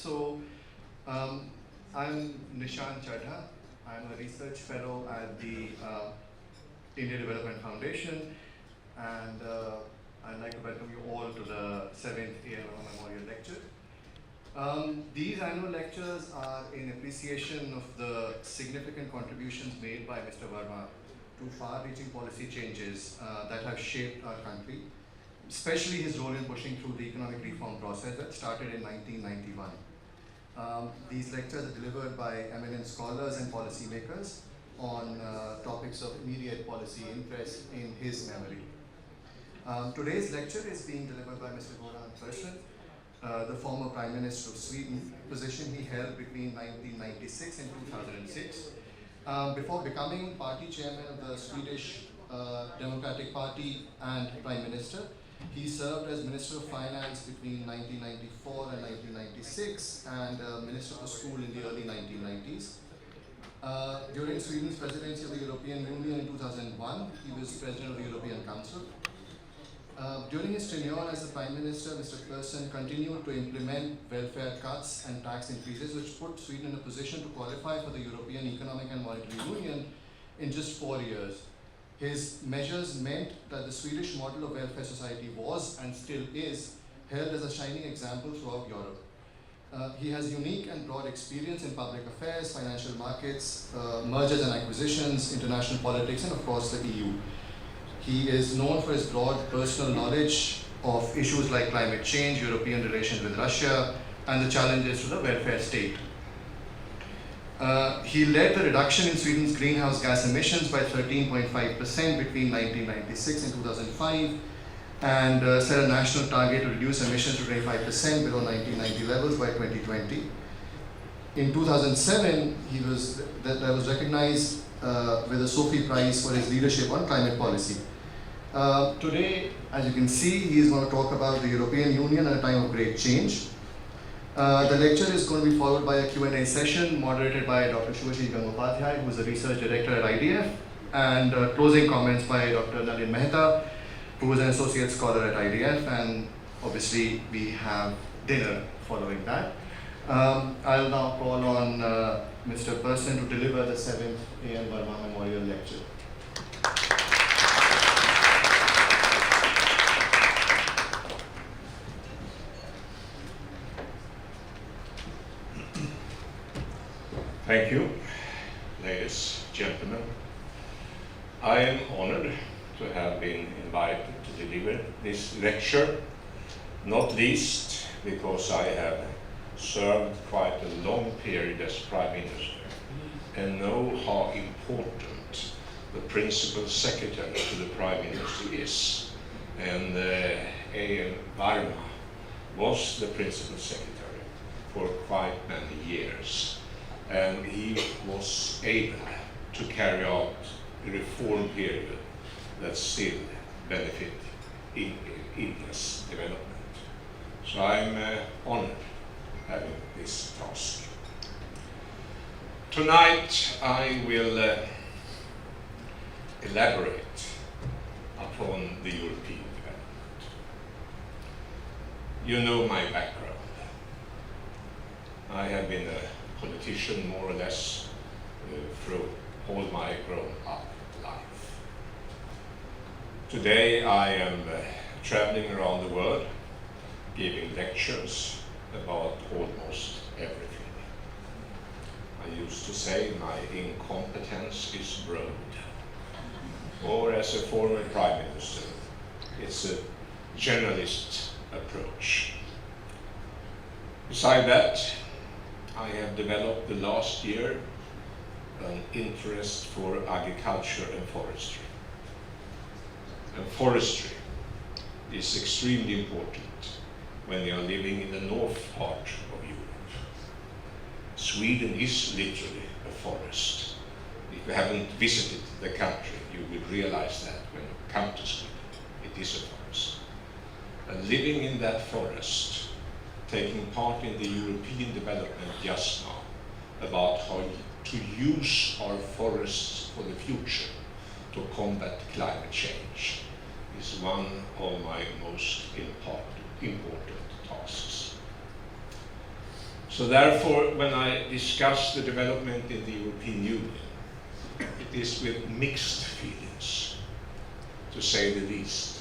I'm Nishan Chadha. I'm a research fellow at the India Development Foundation, and I'd like to welcome you all to the 7th ANR Memorial Lecture. These annual lectures are in appreciation of the significant contributions made by Mr. Varma to far-reaching policy changes that have shaped our country, especially his role in pushing through the economic reform process that started in 1991. These lectures are delivered by eminent scholars and policymakers on topics of immediate policy interest in his memory. Today's lecture is being delivered by Mr. Göran Persson, the former Prime Minister of Sweden, position he held between 1996 and 2006. Before becoming party chairman of the Swedish Democratic Party and Prime Minister, he served as Minister of Finance between 1994 and 1996 and Minister for School in the early 1990s. During Sweden's presidency of the European Union in 2001, he was President of the European Council. During his tenure as the Prime Minister, Mr. Persson continued to implement welfare cuts and tax increases, which put Sweden in a position to qualify for the European Economic and Monetary Union in just 4 years. His measures meant that the Swedish model of welfare society was, and still is, held as a shining example throughout Europe. He has unique and broad experience in public affairs, financial markets, mergers and acquisitions, international politics, and of course the EU. He is known for his broad personal knowledge of issues like climate change, European relations with Russia, and the challenges to the welfare state. He led the reduction in Sweden's greenhouse gas emissions by 13.5% between 1996 and 2005, and set a national target to reduce emissions to 25% below 1990 levels by 2020. In 2007, that was recognized with a Sophie Prize for his leadership on climate policy. Today, as you can see, he is going to talk about the European Union at a time of great change. The lecture is going to be followed by a Q&A session moderated by Dr. Shubhashri Gangopadhyay, who is the research director at IDF, and closing comments by Dr. Nalin Mehta, who is an associate scholar at IDF, and obviously we have dinner following that. I'll now call on Mr. Persson to deliver the 7th A.N. Varma Memorial Lecture. Thank you, ladies, gentlemen. I am honored to have been invited to deliver this lecture, not least because I have served quite a long period as Prime Minister and know how important the Principal Secretary to the Prime Minister is. And A.M. Varma was the Principal Secretary for quite many years. And he was able to carry out a reform period that still benefit India's development. So I'm honored having this task. Tonight I will elaborate upon the European development. You know my background. I have been a politician more or less through all my grown up life. Today I am traveling around the world giving lectures about almost everything. I used to say my incompetence is broad, or as a former Prime Minister, it's a generalist approach. Beside that, I have developed the last year an interest for agriculture and forestry. And forestry is extremely important when you are living in the north part of Europe. Sweden is literally a forest. If you haven't visited the country, you will realize that when you come to Sweden, it is a forest. And living in that forest, taking part in the European development just now about how to use our forests for the future to combat climate change is one of my most important tasks. So therefore, when I discuss the development in the European Union, it is with mixed feelings, to say the least.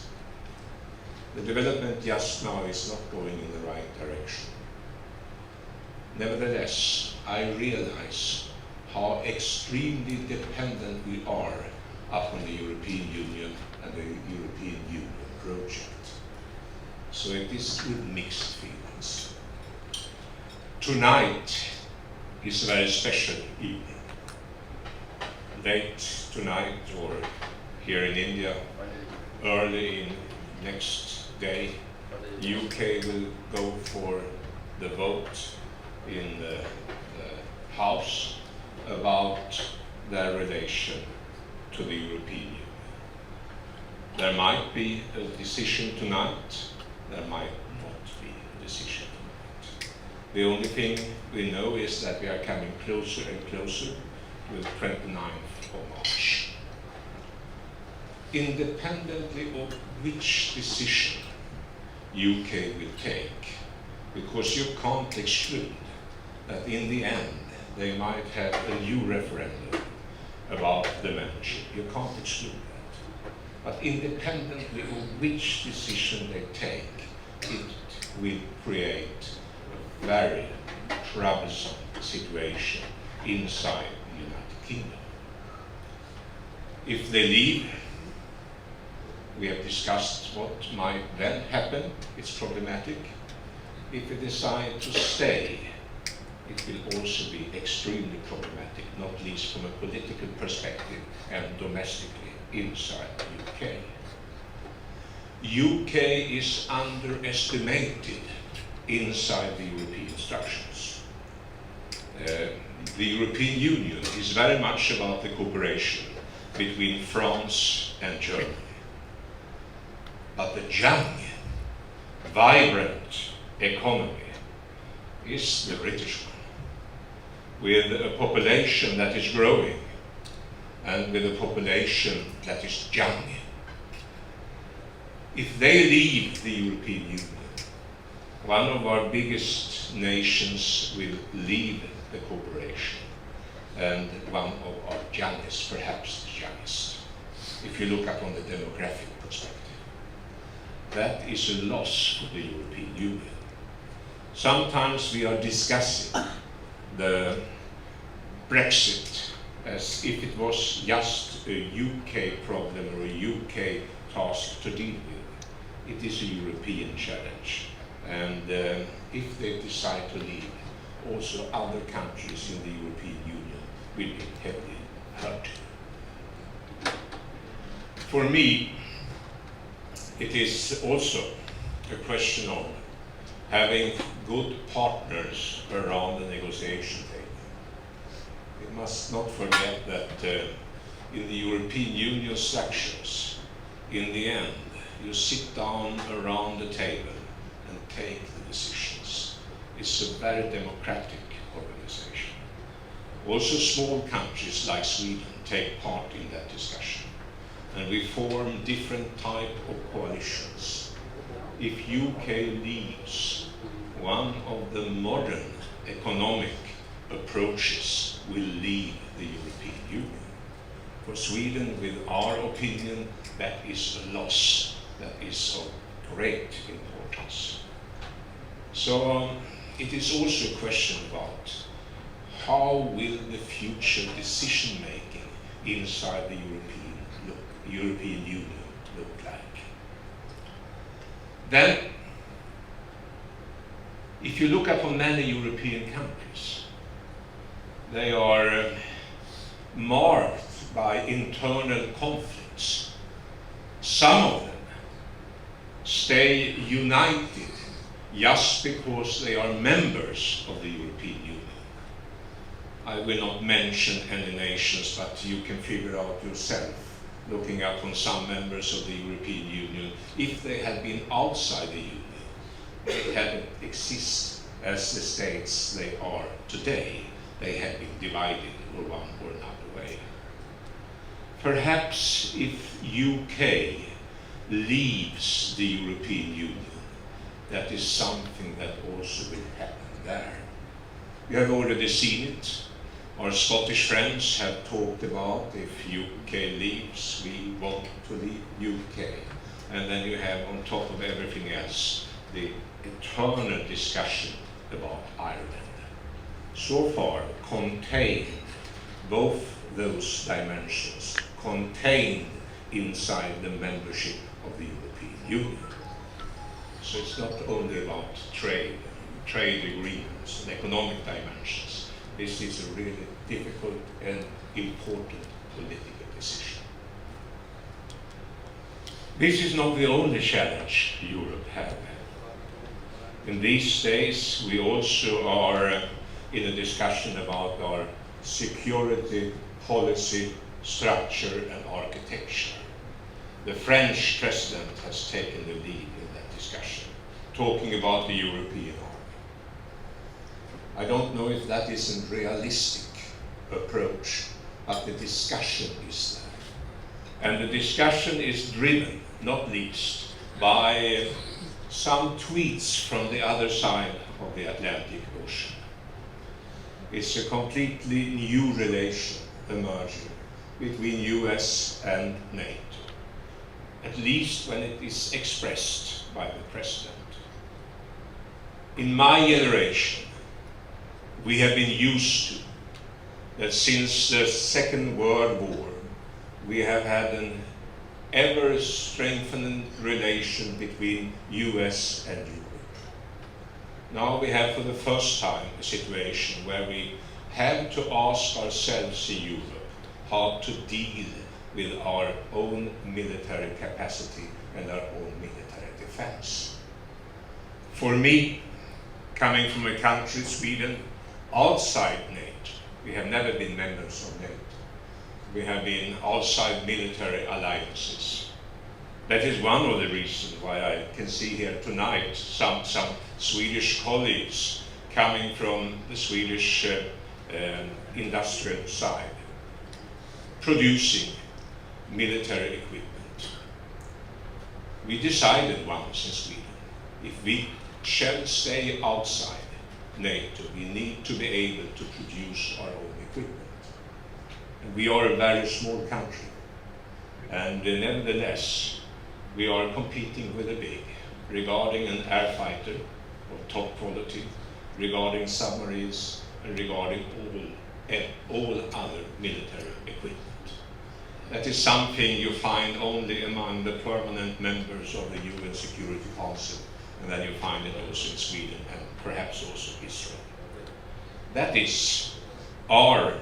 The development just now is not going in the right direction. Nevertheless, I realize how extremely dependent we are upon the European Union and the European Union project. So it is with mixed feelings. Tonight is a very special evening. Late tonight, or here in India, early in next day, UK will go for the vote in the House about their relation to the European Union. There might be a decision tonight, there might not be a decision tonight. The only thing we know is that we are coming closer and closer to the 29th of March. Independently of which decision UK will take, because you can't exclude that in the end they might have a new referendum about the membership. You can't exclude that. But independently of which decision they take, it will create a very troublesome situation inside the United Kingdom. If they leave, we have discussed what might then happen. It's problematic. If they decide to stay, it will also be extremely problematic, not least from a political perspective and domestically inside the UK. UK is underestimated inside the European structures. The European Union is very much about the cooperation between France and Germany. But the young, vibrant economy is the British one, with a population that is growing and with a population that is young. If they leave the European Union, one of our biggest nations will leave the cooperation, and one of our youngest, perhaps the youngest, if you look upon the demographic perspective. That is a loss for the European Union. Sometimes we are discussing the Brexit as if it was just a UK problem or a UK task to deal with. It is a European challenge. And if they decide to leave, also other countries in the European Union will be heavily hurt. For me, it is also a question of having good partners around the negotiation table. We must not forget that in the European Union structures, in the end, you sit down around the table and take the decisions. It's a very democratic organization. Also small countries like Sweden take part in that discussion. And we form different type of coalitions. If UK leaves, one of the modern economic approaches will leave the European Union. For Sweden, with our opinion, that is a loss that is of great importance. So it is also a question about how will the future decision-making inside the European Union look like. Then, if you look upon many European countries, they are marked by internal conflicts. Some of them stay united just because they are members of the European Union. I will not mention any nations, but you can figure out yourself, looking up on some members of the European Union. If they had been outside the Union, they hadn't exist as the states they are today. They had been divided or one or another way. Perhaps if UK leaves the European Union, that is something that also will happen there. You have already seen it. Our Scottish friends have talked about if UK leaves, we want to leave UK. And then you have, on top of everything else, the eternal discussion about Ireland. So far, contained both those dimensions, contained inside the membership of the European Union. So it's not only about trade agreements and economic dimensions. This is a really difficult and important political decision. This is not the only challenge Europe has. In these days, we also are in a discussion about our security policy, structure and architecture. The French president has taken the lead in that discussion, talking about the European army. I don't know if that is a realistic approach, but the discussion is there. And the discussion is driven, not least, by some tweets from the other side of the Atlantic Ocean. It's a completely new relation emerging between US and NATO, at least when it is expressed by the president. In my generation, we have been used to that since the Second World War, we have had an ever-strengthening relation between US and Europe. Now we have for the first time a situation where we have to ask ourselves in Europe how to deal with our own military capacity and our own military defense. For me, coming from a country, Sweden, outside NATO, we have never been members of NATO. We have been outside military alliances. That is one of the reasons why I can see here tonight some Swedish colleagues coming from the Swedish industrial side, producing military equipment. We decided once in Sweden, if we shall stay outside NATO, we need to be able to produce our own equipment. And we are a very small country, and nevertheless, we are competing with the big regarding an air fighter of top quality, regarding submarines, and regarding all other military equipment. That is something you find only among the permanent members of the UN Security Council, and then you find it also in Sweden and perhaps also Israel. That is our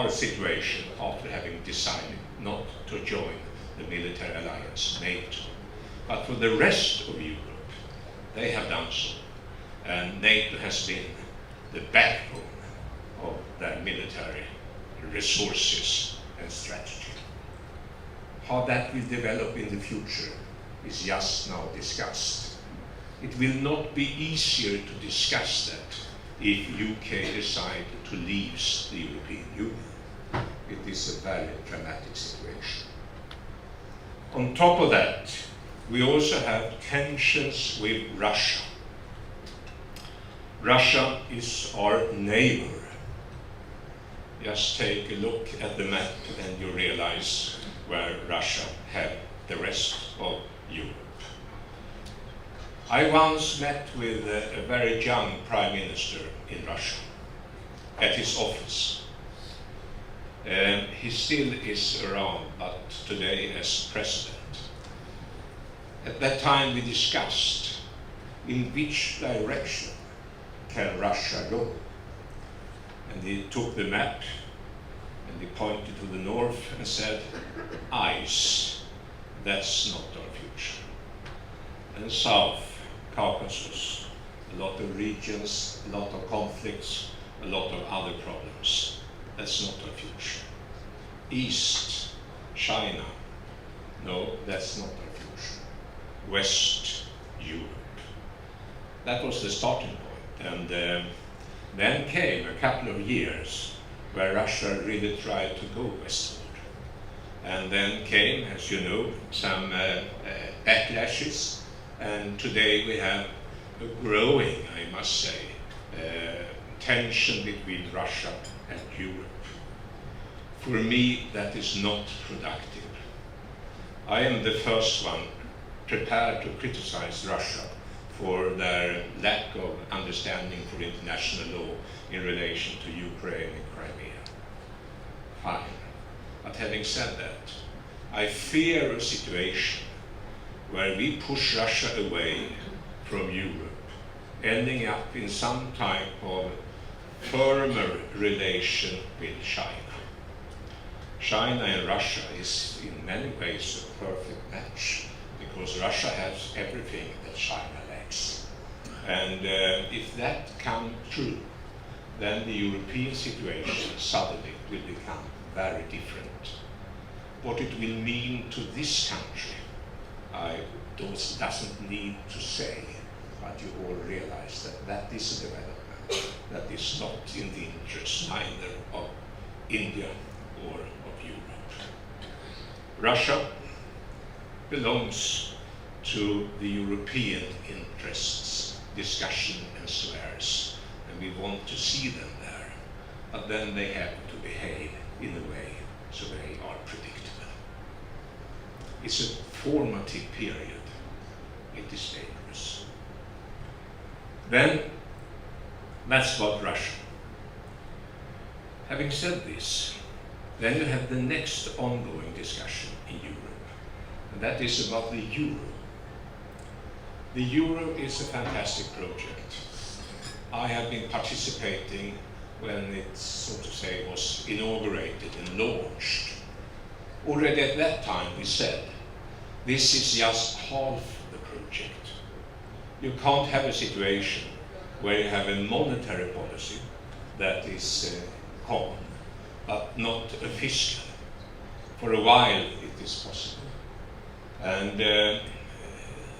situation after having decided not to join the military alliance NATO. But for the rest of Europe, they have done so. And NATO has been the backbone of their military resources and strategy. How that will develop in the future is just now discussed. It will not be easier to discuss that if UK decide to leave the European Union. It is a very dramatic situation. On top of that, we also have tensions with Russia. Russia is our neighbor. Just take a look at the map and you realize where Russia had the rest of Europe. I once met with a very young prime minister in Russia at his office. He still is around, but today as president. At that time we discussed in which direction can Russia go. And he took the map and he pointed to the north and said, ice, that's not our future. And south, Caucasus, a lot of regions, a lot of conflicts, a lot of other problems. That's not our future. East, China, no, that's not our future. West, Europe. That was the starting point. And then came a couple of years where Russia really tried to go westward. And then came, as you know, some backlashes. And today we have a growing, I must say, tension between Russia and Europe. For me, that is not productive. I am the first one prepared to criticize Russia for their lack of understanding for international law in relation to Ukraine and Crimea. Fine. But having said that, I fear a situation where we push Russia away from Europe, ending up in some type of firmer relation with China. China and Russia is in many ways a perfect match, because Russia has everything that China lacks. And if that comes true, then the European situation suddenly will become very different. What it will mean to this country, I doesn't need to say, but you all realize that that is a development that is not in the interest neither of India or of Europe. Russia belongs to the European interests, discussion and swears, and we want to see them there, but then they have to behave in a way so they are predictable. It's a formative period. It is dangerous. Then, that's about Russia. Having said this, then you have the next ongoing discussion in Europe, and that is about the euro. The euro is a fantastic project. I have been participating when it, so to say, was inaugurated and launched. Already at that time we said, this is just half the project. You can't have a situation where you have a monetary policy that is common, but not a fiscal. For a while it is possible. And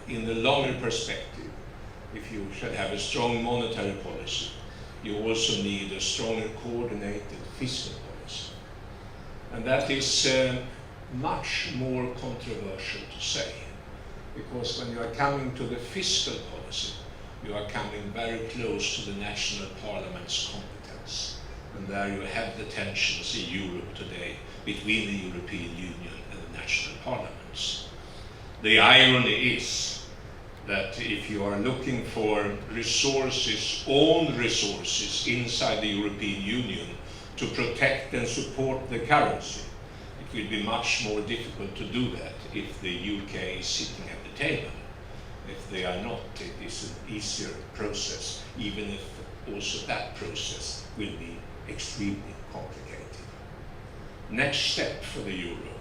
in the longer perspective, if you should have a strong monetary policy, you also need a stronger coordinated fiscal policy. And that is much more controversial to say, because when you are coming to the fiscal policy, you are coming very close to the national parliament's competence. And there you have the tensions in Europe today between the European Union and the national parliaments. The irony is that if you are looking for resources, own resources inside the European Union to protect and support the currency, it will be much more difficult to do that if the UK is sitting at the table. If they are not, it is an easier process, even if also that process will be extremely complicated. Next step for the euro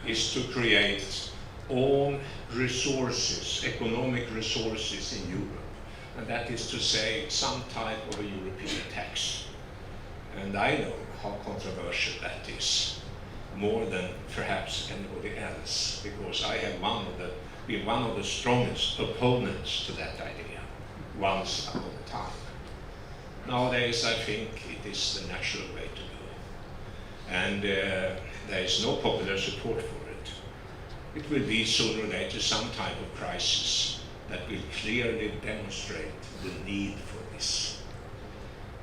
is to create own resources, economic resources in Europe, and that is to say some type of a European tax. And I know how controversial that is, more than perhaps anybody else, because I have been one of the strongest opponents to that idea once upon a time. Nowadays I think it is the natural way to go, and there is no popular support for it. It will be sooner or later some type of crisis that will clearly demonstrate the need for this.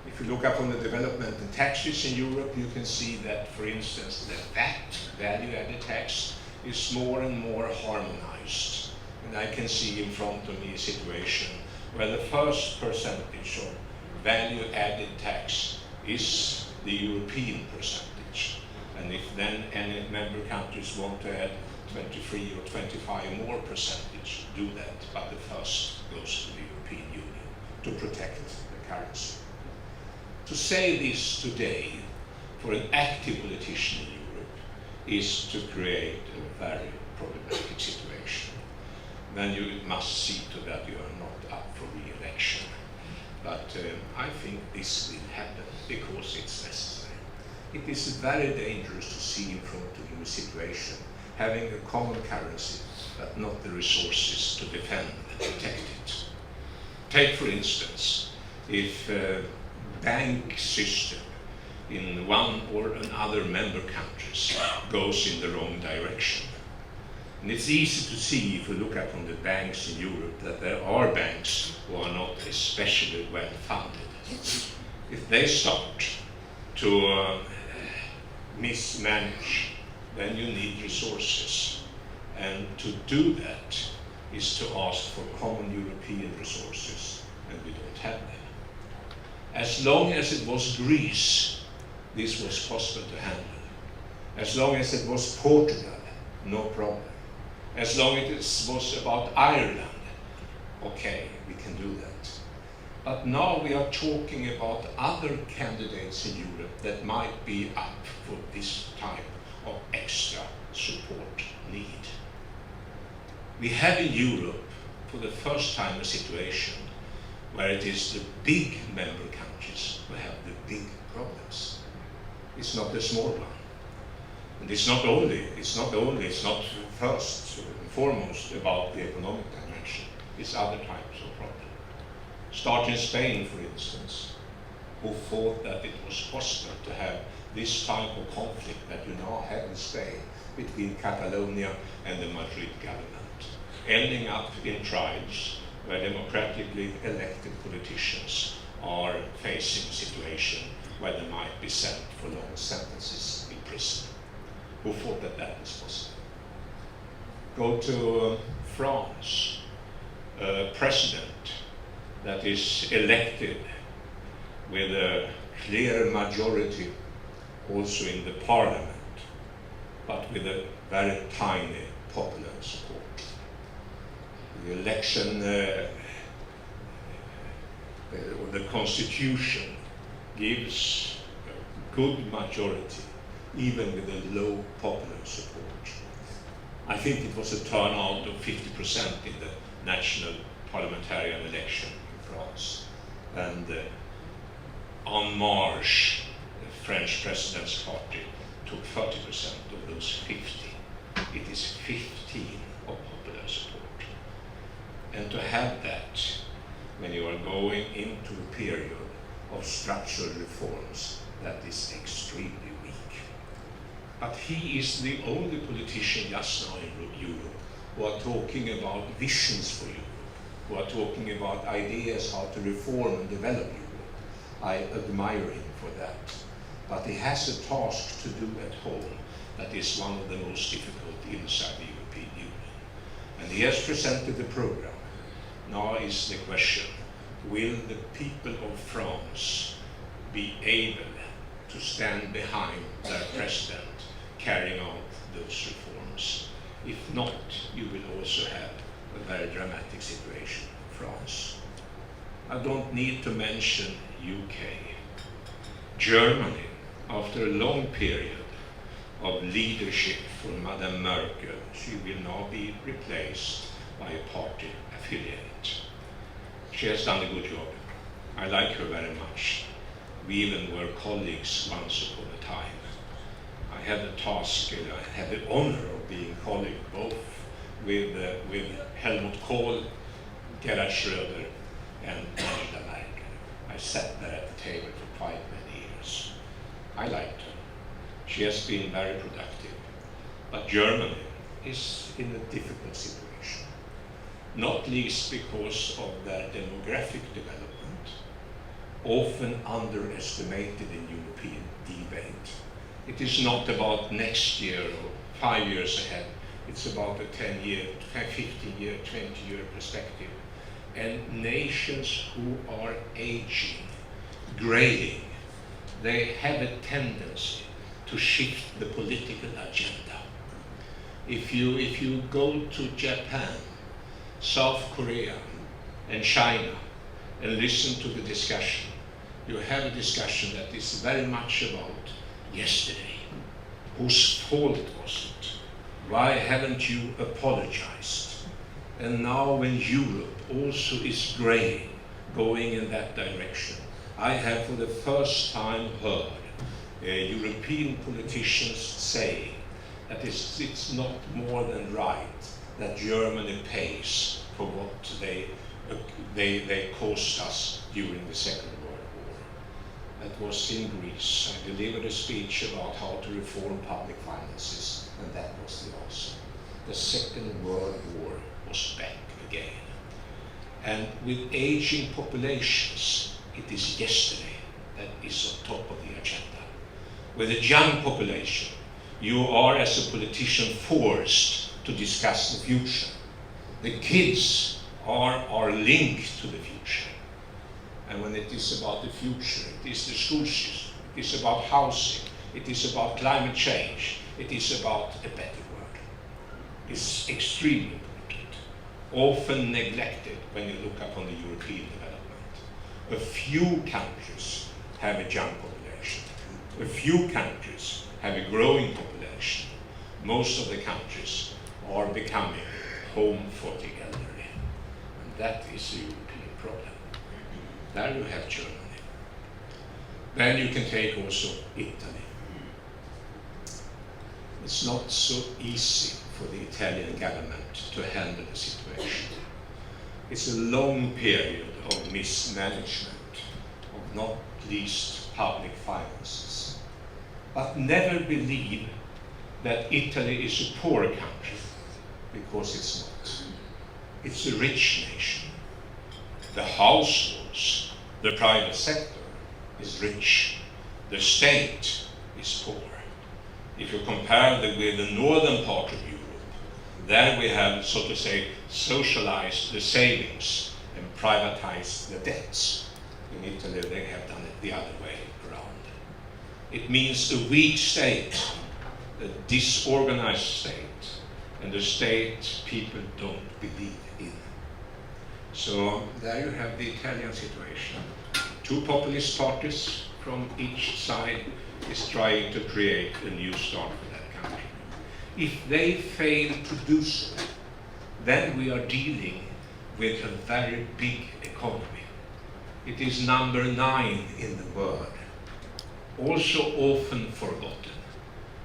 If you look up on the development in taxes in Europe, you can see that, for instance, the VAT, value-added tax, is more and more harmonized. And I can see in front of me a situation where the first percentage of value-added tax is the European percentage. And if then any member countries want to add 23 or 25 more percentage, do that, but the first goes to the European Union to protect the currency. To say this today for an active politician in Europe is to create a very problematic situation. Then you must see to that you are not up for re-election. But I think this will happen because it's necessary. It is very dangerous to see in front of you a situation having a common currency but not the resources to defend and protect it. Take, for instance, if bank system in one or another member countries goes in the wrong direction. And it's easy to see if you look up on the banks in Europe that there are banks who are not especially well funded. if they start to mismanage, then you need resources. And to do that is to ask for common European resources, and we don't have them. As long as it was Greece, this was possible to handle. As long as it was Portugal, no problem. As long as it was about Ireland, okay, we can do that. But now we are talking about other candidates in Europe that might be up for this type of extra support need. We have in Europe, for the first time, a situation where it is the big member countries who have the big problems. It's not the small one. And it's not first and foremost about the economic dimension. It's other types of problems. Start in Spain, for instance, who thought that it was possible to have this type of conflict that you now have in Spain between Catalonia and the Madrid government, ending up in trials where democratically elected politicians are facing a situation where they might be sent for long sentences in prison. Who thought that that was possible? Go to France, a president that is elected with a clear majority also in the parliament, but with a very tiny popular support. The election, or the constitution gives a good majority, even with a low popular support. I think it was a turnout of 50% in the national parliamentarian election in France. And En Marche, the French president's party, took 30% of those 50. It is 15 of popular support. And to have that when you are going into a period of structural reforms, that is extremely weak. But he is the only politician just now in Europe who are talking about visions for Europe, who are talking about ideas how to reform and develop Europe. I admire him for that. But he has a task to do at home that is one of the most difficult inside the European Union. And he has presented the program. Now is the question, will the people of France be able to stand behind their president carrying out those reforms? If not, you will also have a very dramatic situation in France. I don't need to mention UK. Germany, after a long period of leadership for Madame Merkel, she will now be replaced by a party affiliate. She has done a good job. I like her very much. We even were colleagues once upon a time. I had the task, I had the honor of being colleague both with Helmut Kohl, Gerhard Schröder, and Angela Merkel. I sat there at the table for quite many years. I liked her. She has been very productive. But Germany is in a difficult situation, not least because of their demographic development, often underestimated in European debate. It is not about next year or 5 years ahead. It's about a 10-year, 15-year, 20-year perspective. And nations who are aging, graying, they have a tendency to shift the political agenda. If you go to Japan, South Korea, and China, and listen to the discussion, you have a discussion that is very much about yesterday. Whose fault was it? Why haven't you apologized? And now when Europe also is graying, going in that direction, I have for the first time heard European politicians saying that it's not more than right that Germany pays for what they cost us during the Second World War. That was in Greece. I delivered a speech about how to reform public finances, and that was the answer. The Second World War was back again. And with aging populations, it is yesterday. that is on top of the agenda. With a young population, you are as a politician forced to discuss the future. The kids are linked to the future. And when it is about the future, it is the school system, it is about housing, it is about climate change, it is about a better world. It's extremely important, often neglected when you look upon the European development. A few countries have a young population. A few countries have a growing population. Most of the countries are becoming home for the elderly. And that is a European problem. There you have Germany. Then you can take also Italy. It's not so easy for the Italian government to handle the situation. It's a long period of mismanagement, of not least public finances. But never believe that Italy is a poor country, because it's not. It's a rich nation. The households, the private sector is rich. The state is poor. If you compare with the northern part of Europe, there we have, so to say, socialized the savings and privatized the debts. In Italy, they have done it the other way around. It means a weak state, a disorganized state, and a state people don't believe in. So there you have the Italian situation. Two populist parties from each side is trying to create a new start for that country. If they fail to do so, then we are dealing with a very big economy. It is number 9 in the world. Also often forgotten.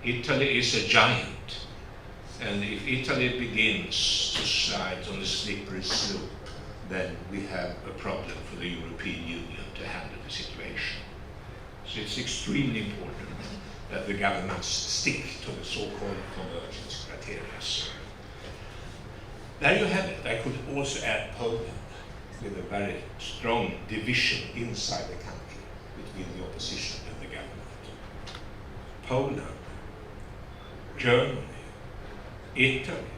Italy is a giant, and if Italy begins to slide on a slippery slope, then we have a problem for the European Union to handle the situation. So it's extremely important that the governments stick to the so-called convergence criteria. There you have it. I could also add Poland, with a very strong division inside the country between the opposition and the government. Poland, Germany, Italy,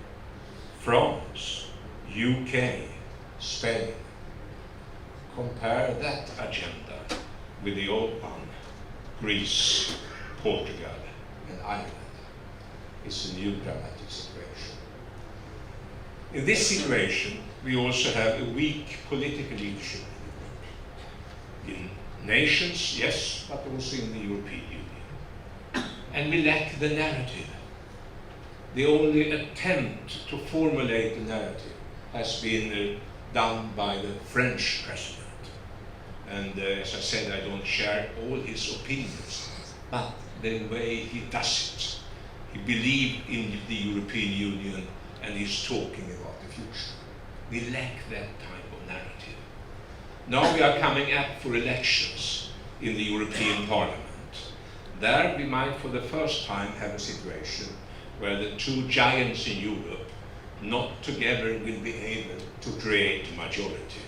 France, UK, Spain. Compare that agenda with the old one, Greece, Portugal, and Ireland. It's a new dramatic situation. In this situation, we also have a weak political leadership in Europe. In nations, yes, but also in the European Union. And we lack the narrative. The only attempt to formulate the narrative has been done by the French president. And as I said, I don't share all his opinions, but the way he does it, he believes in the European Union and he's talking about the future. We lack that type of narrative. Now we are coming up for elections in the European Parliament. There we might for the first time have a situation where the two giants in Europe not together will be able to create a majority.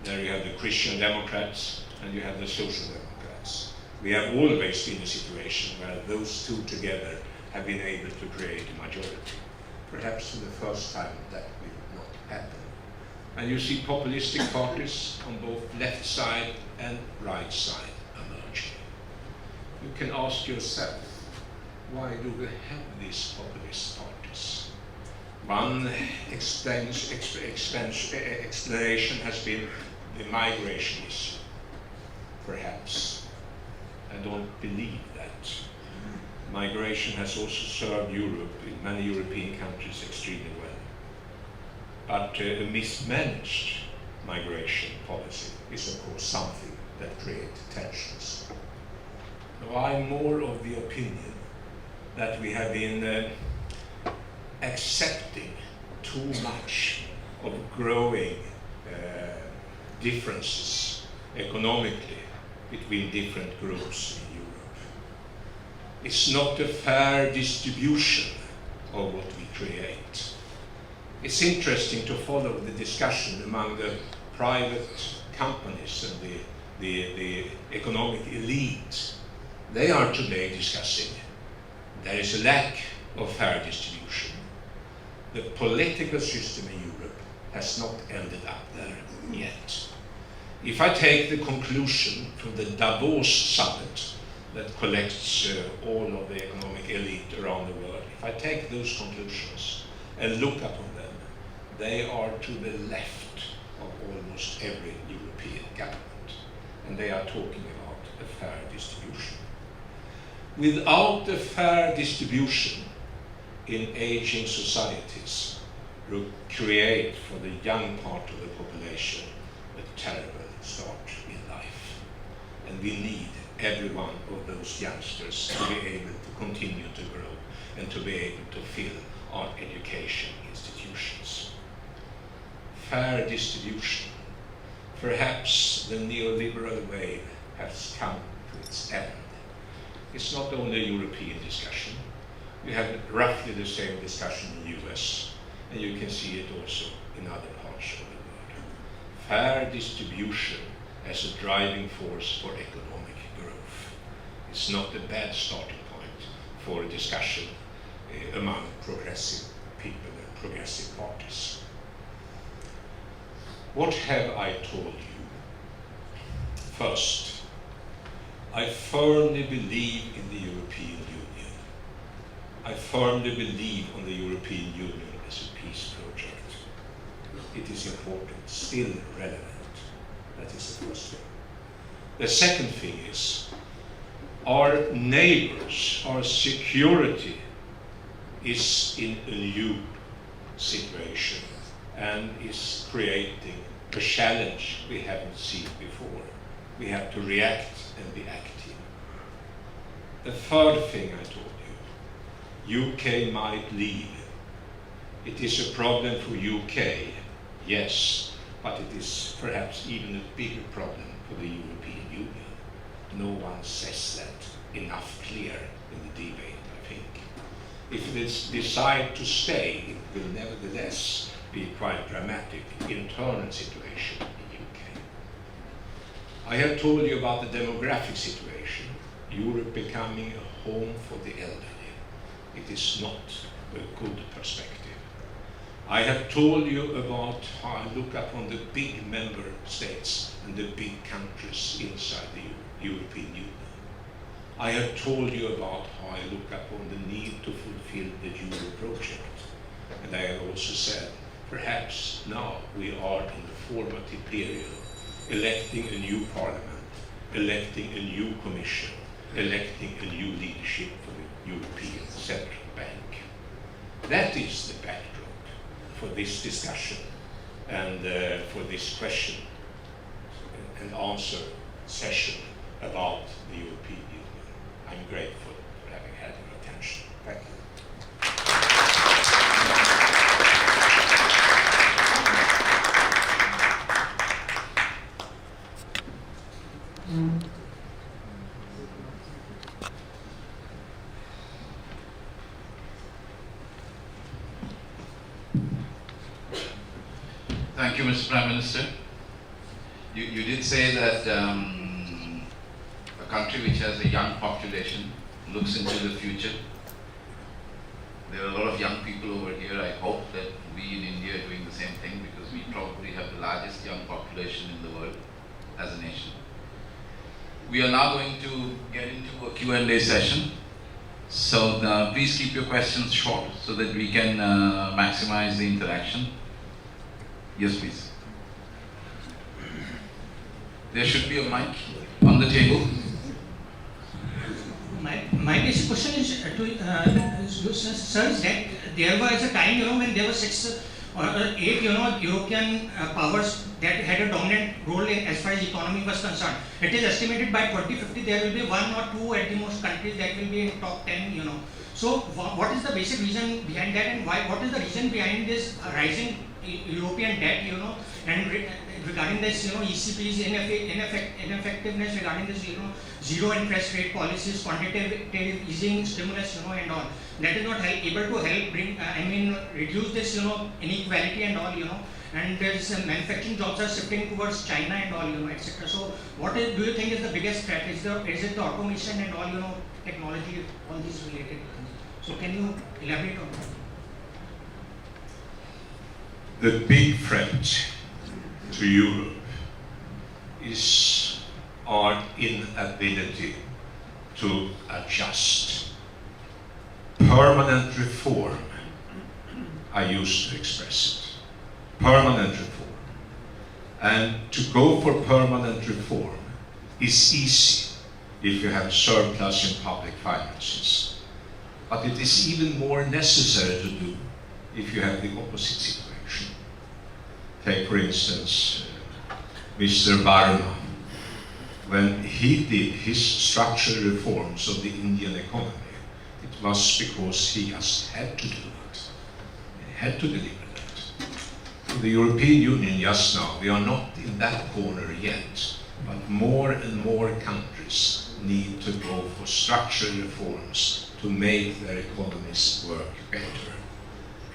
There you have the Christian Democrats and you have the Social Democrats. We have always been in a situation where those two together have been able to create a majority. Perhaps for the first time that will not happen. And you see populistic parties on both left side and right side emerging. You can ask yourself, why do we have these populist parties? One explanation has been the migration issue. Perhaps. I don't believe that. Migration has also served Europe in many European countries extremely well. But a mismanaged migration policy is of course something that creates tensions. So I'm more of the opinion that we have been accepting too much of growing differences economically between different groups in Europe. It's not a fair distribution of what we create. It's interesting to follow the discussion among the private companies and the the economic elite, they are today discussing there is a lack of fair distribution. The political system in Europe has not ended up there yet. If I take the conclusion from the Davos summit that collects all of the economic elite around the world, if I take those conclusions and look upon them, they are to the left of almost every European government, and they are talking about a fair distribution. Without a fair distribution in aging societies, will create for the young part of the population a terrible start in life. And we need every one of those youngsters to be able to continue to grow and to be able to fill our education institutions. Fair distribution. Perhaps the neoliberal wave has come to its end. It's not only a European discussion. We have roughly the same discussion in the US, and you can see it also in other parts of the world. Fair distribution as a driving force for economic growth. It's not a bad starting point for a discussion among progressive people and progressive parties. What have I told you? First, I firmly believe in the European Union. I firmly believe in the European Union as a peace project. It is important, still relevant. That is the first thing. The second thing is, our neighbors, our security is in a new situation and is creating a challenge we haven't seen before. We have to react and be active. The third thing I told you, UK might leave. It is a problem for UK, yes, but it is perhaps even a bigger problem for the European Union. No one says that enough clear in the debate, I think. If it decide to stay, it will nevertheless be quite dramatic internal situation in UK. I have told you about the demographic situation, Europe becoming a home for the elderly. It is not a good perspective. I have told you about how I look upon the big member states and the big countries inside the European Union. I have told you about how I look upon the need to fulfill the Euro project. And I have also said, perhaps now we are in the formative period, electing a new parliament, electing a new commission, electing a new leadership for the European Central Bank. That is the backdrop for this discussion and for this question and answer session about the European Union. I'm grateful for having had your attention. Thank you. Thank you, Mr. Prime Minister. You did say that a country which has a young population looks into the future. There are a lot of young people over here. I hope that we in India are doing the same thing, because we probably have the largest young population in the world as a nation. We are now going to get into a Q&A session. So please keep your questions short so that we can maximize the interaction. Yes, please. There should be a mic on the table. My basic question is to sir, is that there was a time, when there were 6 or 8, European powers that had a dominant role as far as economy was concerned. It is estimated by 2050 there will be 1 or 2 at the most countries that will be in top 10, So what is the basic reason behind that, and what is the reason behind this rising European debt, and regarding this, ECP's ineffectiveness regarding this, zero interest rate policies, quantitative easing, stimulus, and all. That is not able to help bring, reduce this, inequality and all, and there is manufacturing jobs are shifting towards China and all, etc. So do you think is the biggest threat? Is it the automation and all, technology, all these related things? So can you elaborate on that? The big threat to Europe is our inability to adjust. Permanent reform, I used to express it. Permanent reform. And to go for permanent reform is easy if you have surplus in public finances. But it is even more necessary to do if you have the opposite situation. Take, for instance, Mr. Varma. When he did his structural reforms of the Indian economy, it was because he just had to do it. He had to deliver that. In the European Union just now, we are not in that corner yet, but more and more countries need to go for structural reforms to make their economies work better.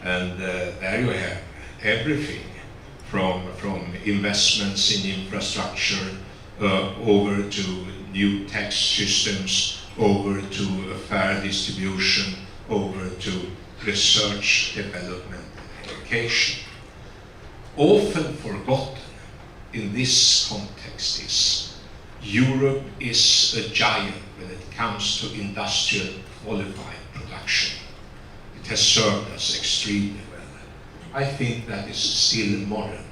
And there you have everything from investments in infrastructure, over to new tax systems, over to a fair distribution, over to research, development, and education. Often forgotten in this context is Europe is a giant when it comes to industrial qualified production. It has served us extremely well. I think that is still modern,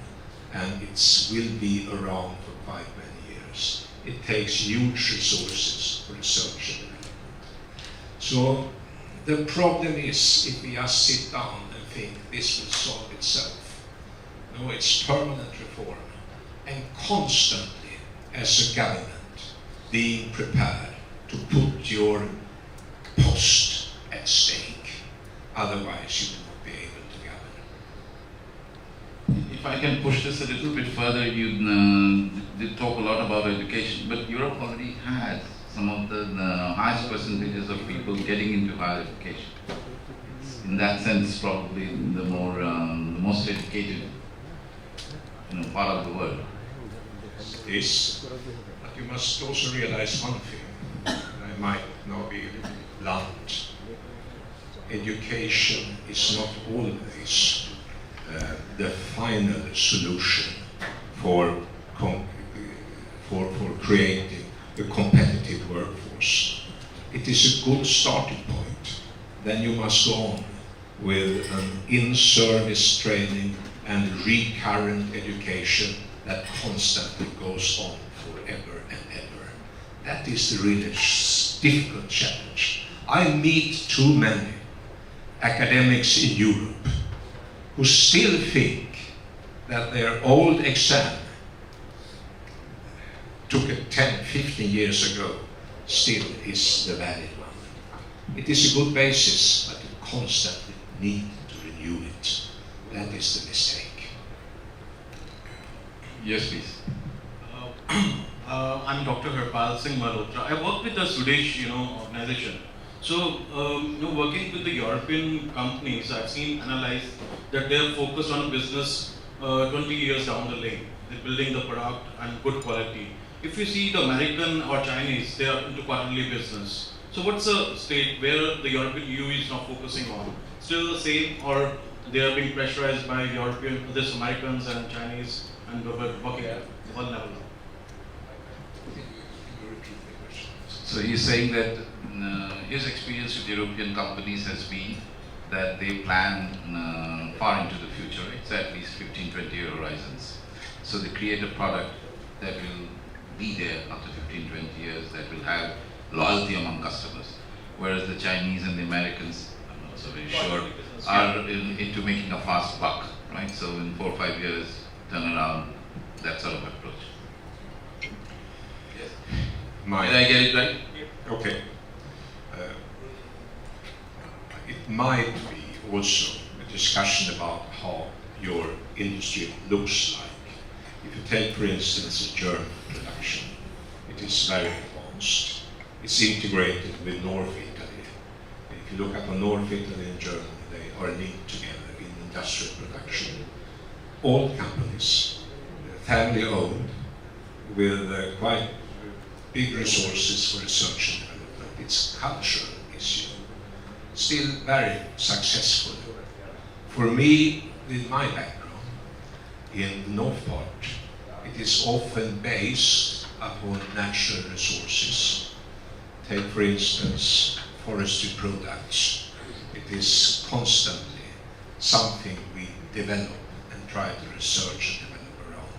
and it will be around for quite many years. It takes huge resources for research and development. So the problem is if we just sit down and think this will solve itself. No, it's permanent reform, and constantly as a government being prepared to put your post at stake. Otherwise you will not be able to govern. If I can push this a little bit further, you did talk a lot about education, but Europe already has some of the highest percentages of people getting into higher education. In that sense, probably the most educated part of the world. Is, but you must also realize one thing. I might now be a little blunt. Education is not always the final solution for creating a competitive workforce. It is a good starting point. Then you must go on with an in-service training and recurrent education that constantly goes on forever and ever. That is the really difficult challenge. I meet too many academics in Europe who still think that their old exam took 10, 15 years ago still is the valid one. It is a good basis, but you constantly need to renew it. That is the mistake. Yes, please. I'm Dr. Harpal Singh Malhotra. I work with a Swedish, organization. So, working with the European companies, I've seen analyze that they're focused on a business 20 years down the lane. They're building the product and good quality. If you see the American or Chinese, they are into quarterly business. So, what's the state where the European EU is not focusing on? Still the same, or they are being pressurized by this Americans and Chinese, and we're working at one level? So he's saying that his experience with European companies has been that they plan far into the future. It's at least 15, 20-year horizons. So they create a product that will be there after 15, 20 years, that will have loyalty among customers. Whereas the Chinese and the Americans, I'm not so very sure, are into making a fast buck, right? So in 4 or 5 years, turn around, that sort of approach. Yes. Did I get it right? Okay. It might be also a discussion about how your industry looks like. If you take, for instance, a German production, it is very advanced. It's integrated with North Italy. If you look at North Italy and Germany, they are linked together in industrial production. old companies, family owned, with quite big resources for research and development. It's a cultural issue, still very successful. For me, with my background in the North part, it is often based upon natural resources. Take, for instance, forestry products. It is constantly something we develop and try to research and develop around.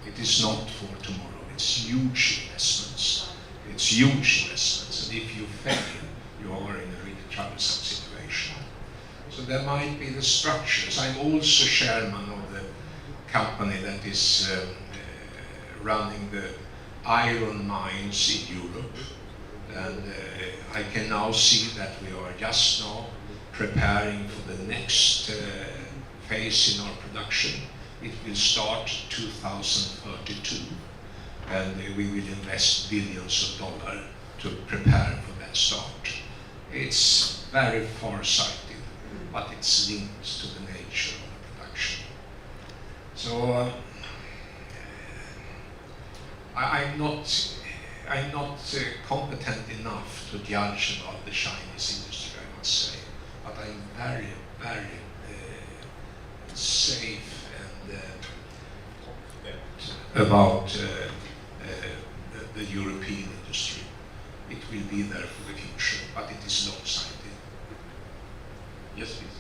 It is not for tomorrow. It's huge investments. It's huge investments. And if you fail, you are in a really troublesome situation. So there might be the structures. I'm also chairman of the company that is running the iron mines in Europe. And I can now see that we are just now preparing for the next phase in our production. It will start 2032, and we will invest billions of dollars to prepare for that start. It's very far-sighted, but it's linked to the nature of the production. So I'm not competent enough to judge about the Chinese industry, I must say, but I'm very, very safe and confident about the European industry. It will be there for the future, but it is long-sighted. Yes, please.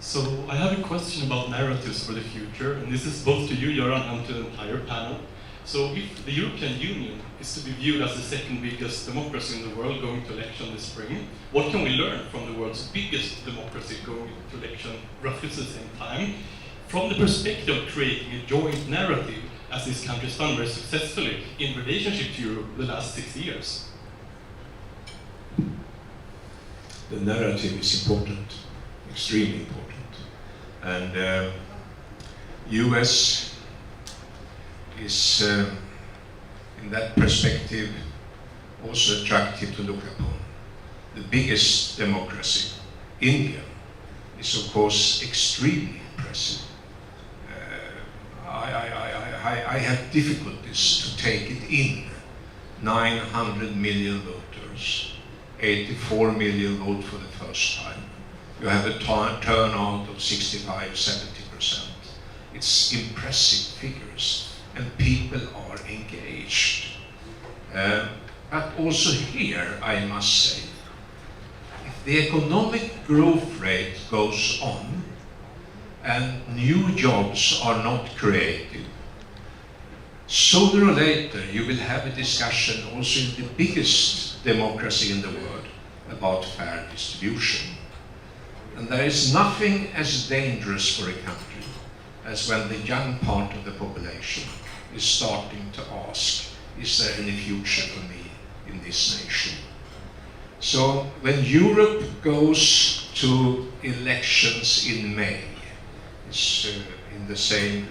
So I have a question about narratives for the future, and this is both to you, Göran, and to the entire panel. So if the European Union is to be viewed as the second biggest democracy in the world going to election this spring, what can we learn from the world's biggest democracy going to election roughly at the same time, from the perspective of creating a joint narrative, as this country has done very successfully in relationship to Europe the last 60 years? The narrative is important, extremely important. And US is, in that perspective, also attractive to look upon. The biggest democracy, India, is of course extremely impressive. I have difficulties to take it in. 900 million voters, 84 million vote for the first time. You have a turnout of 65–70%. It's impressive figures, and people are engaged. But also here, I must say, if the economic growth rate goes on and new jobs are not created, sooner or later you will have a discussion also in the biggest democracy in the world about fair distribution. And there is nothing as dangerous for a country as when the young part of the population is starting to ask, is there any future for me in this nation? So when Europe goes to elections in May, it's in the same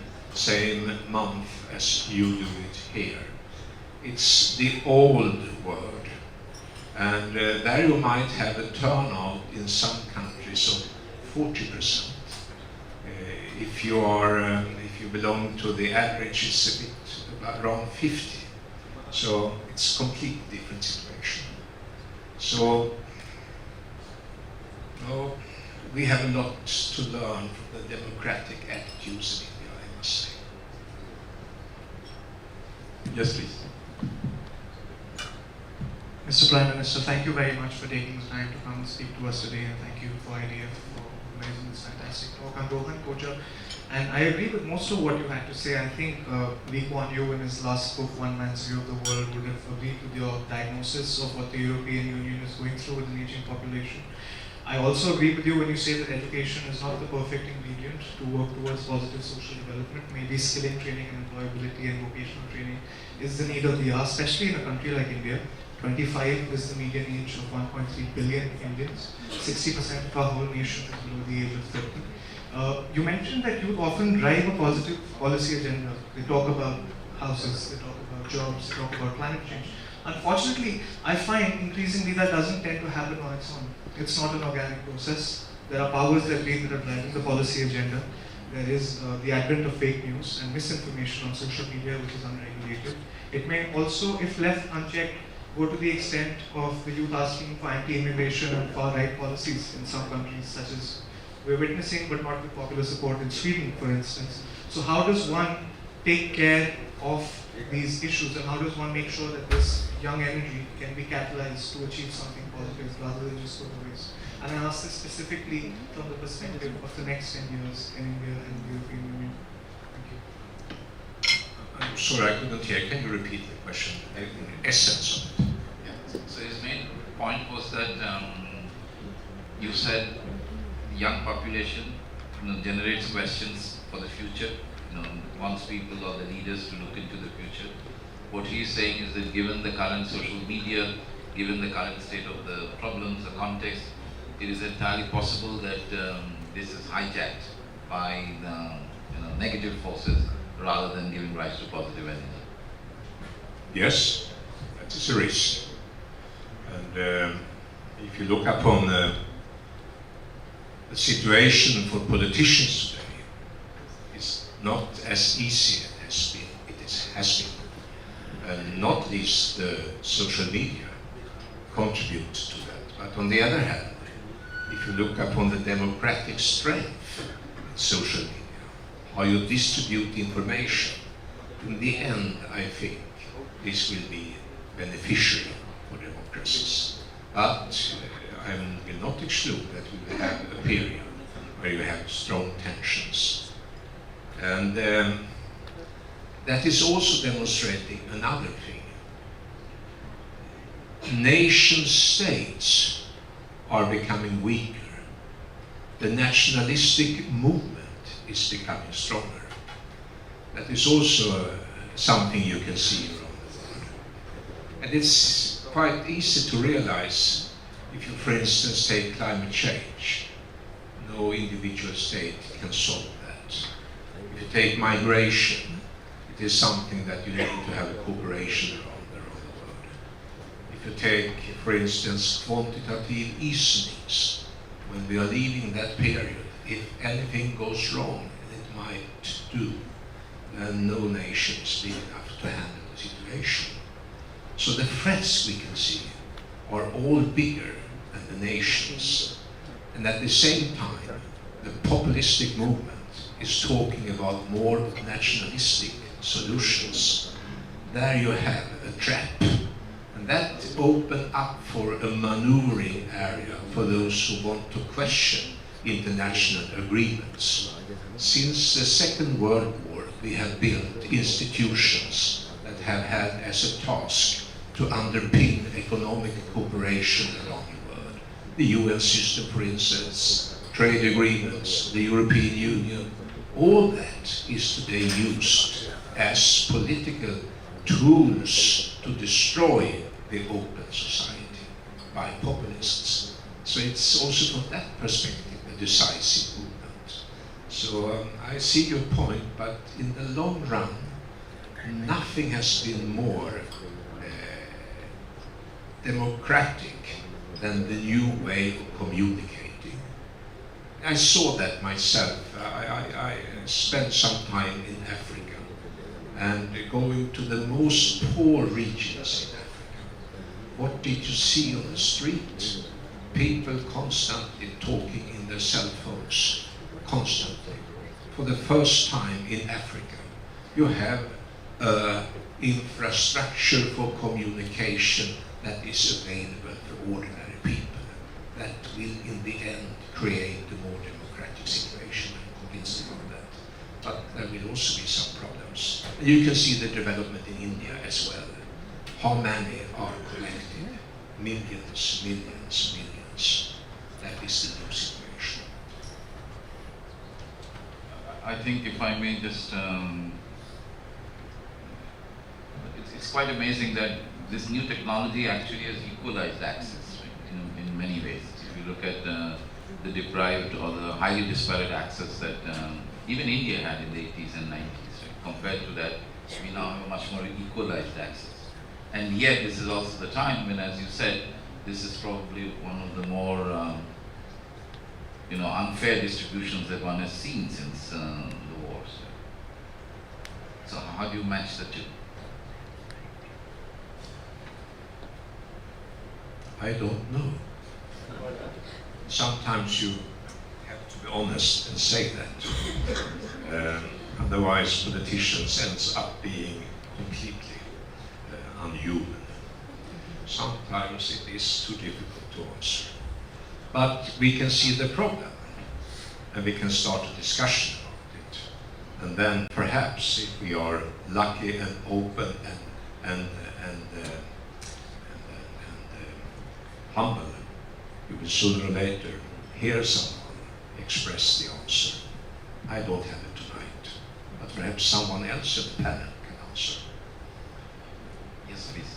month as you do it here, it's the old world. And there you might have a turnout in some countries of 40%. If you belong to the average, it's a bit around 50. So it's a completely different situation. So we have a lot to learn from the democratic attitudes in India, I must say. Yes, please. Mr. Prime Minister, thank you very much for taking the time to come and speak to us today, and thank you for IDF for organizing this fantastic talk. I'm Rohan Kocha, and I agree with most of what you had to say. I think Lee Kuan Yew in his last book, One Man's View of the World, would have agreed with your diagnosis of what the European Union is going through with an aging population. I also agree with you when you say that education is not the perfect ingredient to work towards positive social development. Maybe skilling training and employability and vocational training is the need of the hour, especially in a country like India. 25 is the median age of 1.3 billion Indians. 60% of our whole nation is below the age of 30. You mentioned that youth often drive a positive policy agenda. They talk about houses, they talk about jobs, they talk about climate change. Unfortunately, I find increasingly that doesn't tend to happen on its own. It's not an organic process. There are powers that be that are driving the policy agenda. there is the advent of fake news and misinformation on social media, which is unregulated. It may also, if left unchecked, go to the extent of the youth asking for anti-immigration and far-right policies in some countries, such as we're witnessing, but not with popular support in Sweden, for instance. So how does one take care of these issues, and how does one make sure that this young energy can be catalyzed to achieve something positive rather than just go to waste? And I ask this specifically from the perspective of the next 10 years in India and the European Union. Thank you. I'm sorry, I couldn't hear. Can you repeat the question? The essence of it. Yeah. So his main point was that you said the young population generates questions for the future, wants people or the leaders to look into the future. What he's saying is that given the current social media, given the current state of the problems, the context, it is entirely possible that this is hijacked by the negative forces rather than giving rise to positive energy. Yes, that is a risk. And if you look upon the situation for politicians today, it's not as easy as it has been. And not least the social media contribute to that. But on the other hand, if you look upon the democratic strength in social media, how you distribute information, in the end, I think this will be beneficial for democracies. But I will not exclude that we will have a period where you have strong tensions. And that is also demonstrating another thing. Nation states are becoming weaker. The nationalistic movement is becoming stronger. That is also something you can see around the world. And it's quite easy to realize if you, for instance, take climate change. No individual state can solve that. If you take migration, it is something that you need to have a cooperation around the world. If you take, for instance, quantitative easings, when we are leaving that period, if anything goes wrong, and it might do, then no nation is big enough to handle the situation. So the threats we can see are all bigger than the nations. And at the same time, the populistic movement is talking about more nationalistic solutions. There you have a trap. And that opens up for a maneuvering area for those who want to question international agreements. Since the Second World War, we have built institutions that have had as a task to underpin economic cooperation around the world. The UN system, for instance, trade agreements, the European Union, all that is today used as political tools to destroy the open society by populists. So it's also from that perspective a decisive movement. So I see your point, but in the long run, nothing has been more democratic than the new way of communicating. I saw that myself. I spent some time in Africa and going to the most poor regions in Africa. What did you see on the street? People constantly talking in their cell phones, constantly. For the first time in Africa, you have infrastructure for communication that is available for ordinary people. That will, in the end, create a more democratic situation. I'm convinced about that. But there will also be some problems. And you can see the development in India as well. How many are collected? Millions, millions, millions. That is the new situation. I think if I may just, it's quite amazing that this new technology actually has equalized access, right, in many ways. If you look at the deprived or the highly disparate access that even India had in the 80s and 90s, right? Compared to that, we now have a much more equalized access. And yet this is also the time when, as you said, this is probably one of the more unfair distributions that one has seen since the wars. So how do you match the two? I don't know. Sometimes you have to be honest and say that. Otherwise, politicians ends up being completely unhuman. Sometimes it is too difficult to answer. But we can see the problem, and we can start a discussion about it. And then perhaps, if we are lucky and open and humble, you will sooner or later hear someone express the answer. I don't have it tonight, but perhaps someone else in the panel can answer. Yes, please.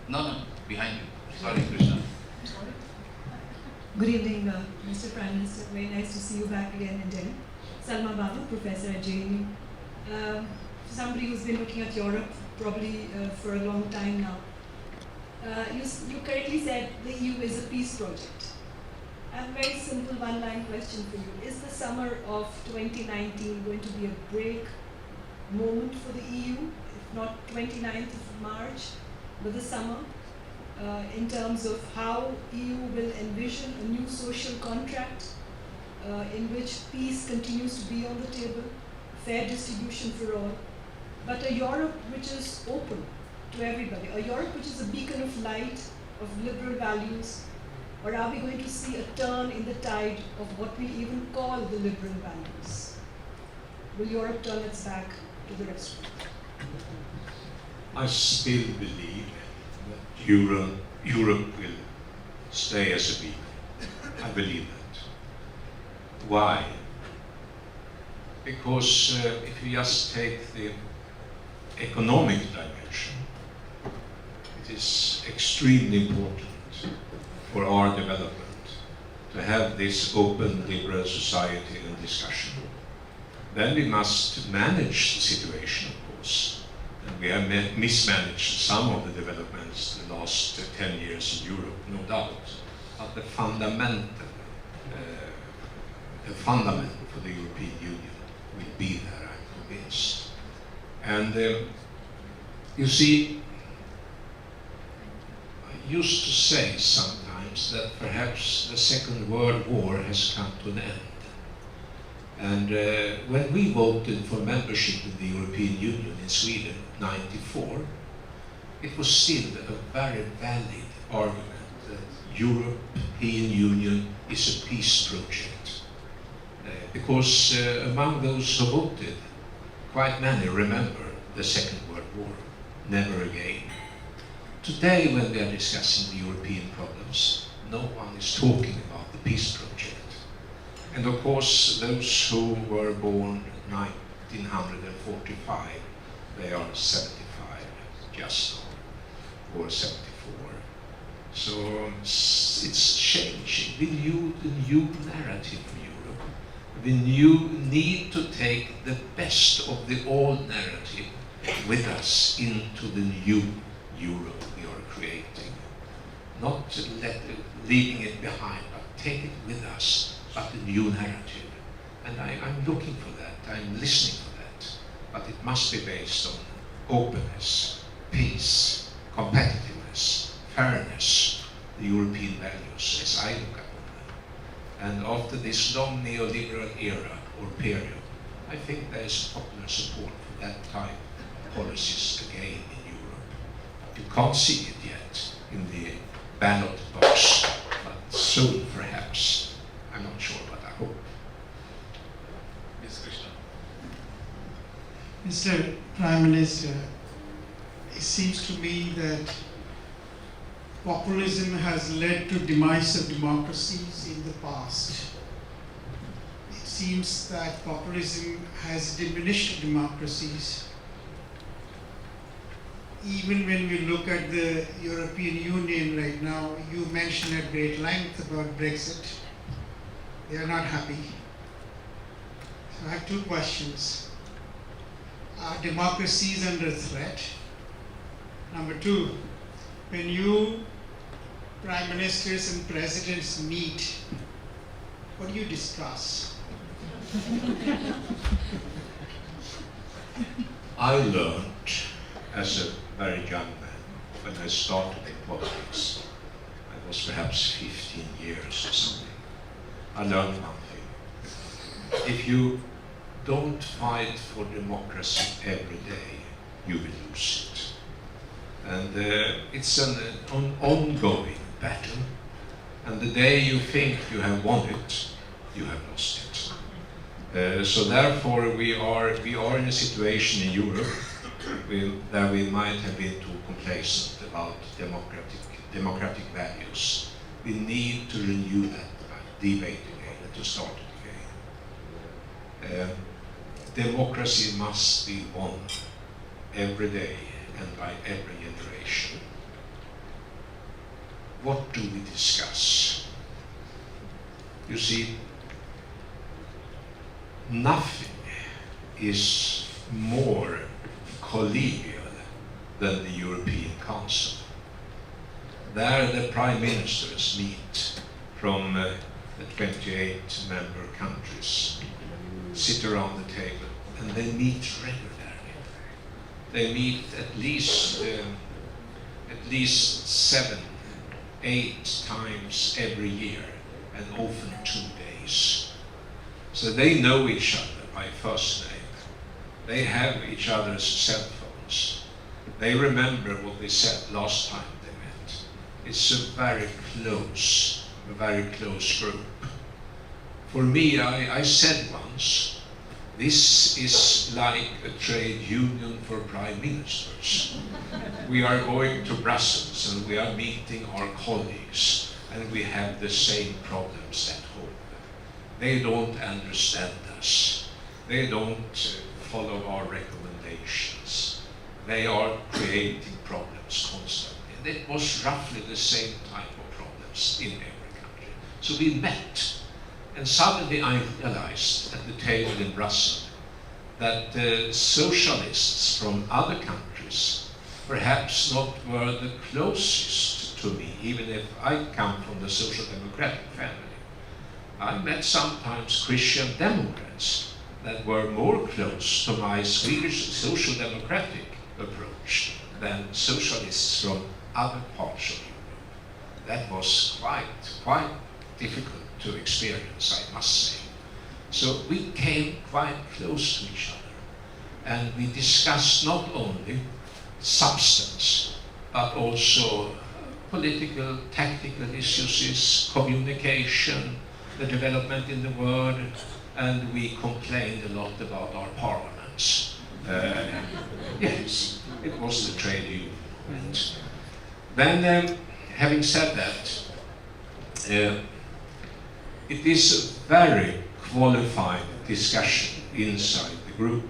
No, behind you. Sorry, Krishna. Good evening, Mr. Prime Minister. Very nice to see you back again in Delhi. Salma Babu, professor at JNU. Somebody who's been looking at Europe probably for a long time now. You correctly said the EU is a peace project. I have a very simple one-line question for you. Is the summer of 2019 going to be a break moment for the EU, if not 29th of March, but the summer, in terms of how EU will envision a new social contract in which peace continues to be on the table, fair distribution for all, but a Europe which is open to everybody, a Europe which is a beacon of light, of liberal values, or are we going to see a turn in the tide of what we even call the liberal values? Will Europe turn its back to the rest of it? I still believe that Europe will stay as a beacon. I believe that. Why? Because if you just take the economic dimension, it is extremely important for our development to have this open, liberal society and discussion. Then we must manage the situation, of course. And we have mismanaged some of the developments in the last 10 years in Europe, no doubt. But the fundament for the European Union will be there, I'm convinced. And you see, I used to say sometimes that perhaps the Second World War has come to an end. And when we voted for membership in the European Union in Sweden in '94, it was still a very valid argument that European Union is a peace project. Because among those who voted, quite many remember the Second World War, never again. Today, when we are discussing the European problems, no one is talking about the peace project. And of course, those who were born 1945, they are 75 just now, or 74. So it's changing. We need a new narrative for Europe. We need to take the best of the old narrative with us into the new Europe we are creating. Not leaving it behind, but take it with us. But a new narrative. And I'm looking for that, I'm listening for that. But it must be based on openness, peace, competitiveness, fairness, the European values as I look upon them. And after this long neoliberal era or period, I think there is popular support for that type of policies again in Europe. You can't see it yet in the ballot box, but soon perhaps. I'm not sure, but I hope. Yes, Krishna. Mr. Prime Minister, it seems to me that populism has led to demise of democracies in the past. It seems that populism has diminished democracies. Even when we look at the European Union right now, you mentioned at great length about Brexit. They are not happy. So I have two questions. Are democracies under threat? Number two, when you prime ministers and presidents meet, what do you discuss? I learned as a very young man when I started in politics. I was perhaps 15 years or something. I learned one thing. If you don't fight for democracy every day, you will lose it. And it's an ongoing battle. And the day you think you have won it, you have lost it. So therefore, we are in a situation in Europe that we might have been too complacent about democratic values. We need to renew that debate again and to start it again. Democracy must be won every day and by every generation. What do we discuss? You see, nothing is more collegial than the European Council. There the prime ministers meet from the 28 member countries, sit around the table, and they meet regularly. They meet at least 7, 8 times every year, and often 2 days. So they know each other by first name. They have each other's cell phones. They remember what they said last time they met. It's a very close group. For me, I said once, this is like a trade union for prime ministers. We are going to Brussels and we are meeting our colleagues and we have the same problems at home. They don't understand us. They don't follow our recommendations. They are creating problems constantly. And it was roughly the same type of problems in every country. So we met. And suddenly I realized at the table in Brussels that the socialists from other countries perhaps not were the closest to me, even if I come from the social democratic family. I met sometimes Christian Democrats that were more close to my Swedish social democratic approach than socialists from other parts of Europe. That was quite difficult to experience, I must say. So we came quite close to each other, and we discussed not only substance, but also political, tactical issues, communication, the development in the world, and we complained a lot about our parliaments. Yes, it was the trade union. Then, having said that, it is a very qualified discussion inside the group.